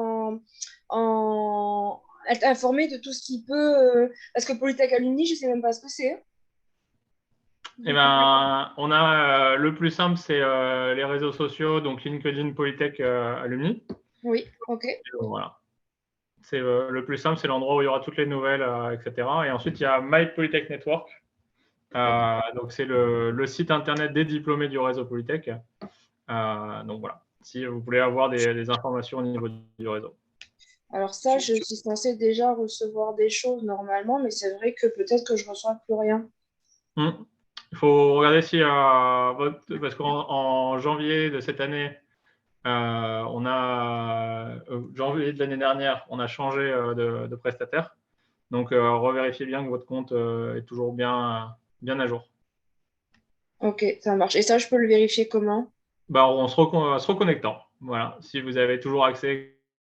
informé de tout ce qui peut. Parce que Polytech Alumni, je ne sais même pas ce que c'est. Eh ben, on a le plus simple, c'est les réseaux sociaux, donc LinkedIn, Polytech, Alumni. Oui, ok. Voilà. C'est le plus simple, c'est l'endroit où il y aura toutes les nouvelles, etc. Et ensuite, il y a My Polytech Network. Donc, c'est le site internet des diplômés du réseau Polytech. Donc, voilà. Si vous voulez avoir des informations au niveau du réseau. Alors ça, je suis censée déjà recevoir des choses normalement, mais c'est vrai que peut-être que je reçois plus rien. Il faut regarder si parce qu'en janvier de cette année, janvier de l'année dernière, on a changé de prestataire. Donc, revérifiez bien que votre compte est toujours bien à jour. Ok, ça marche. Et ça, je peux le vérifier comment? En se reconnectant. Voilà. Si vous avez toujours accès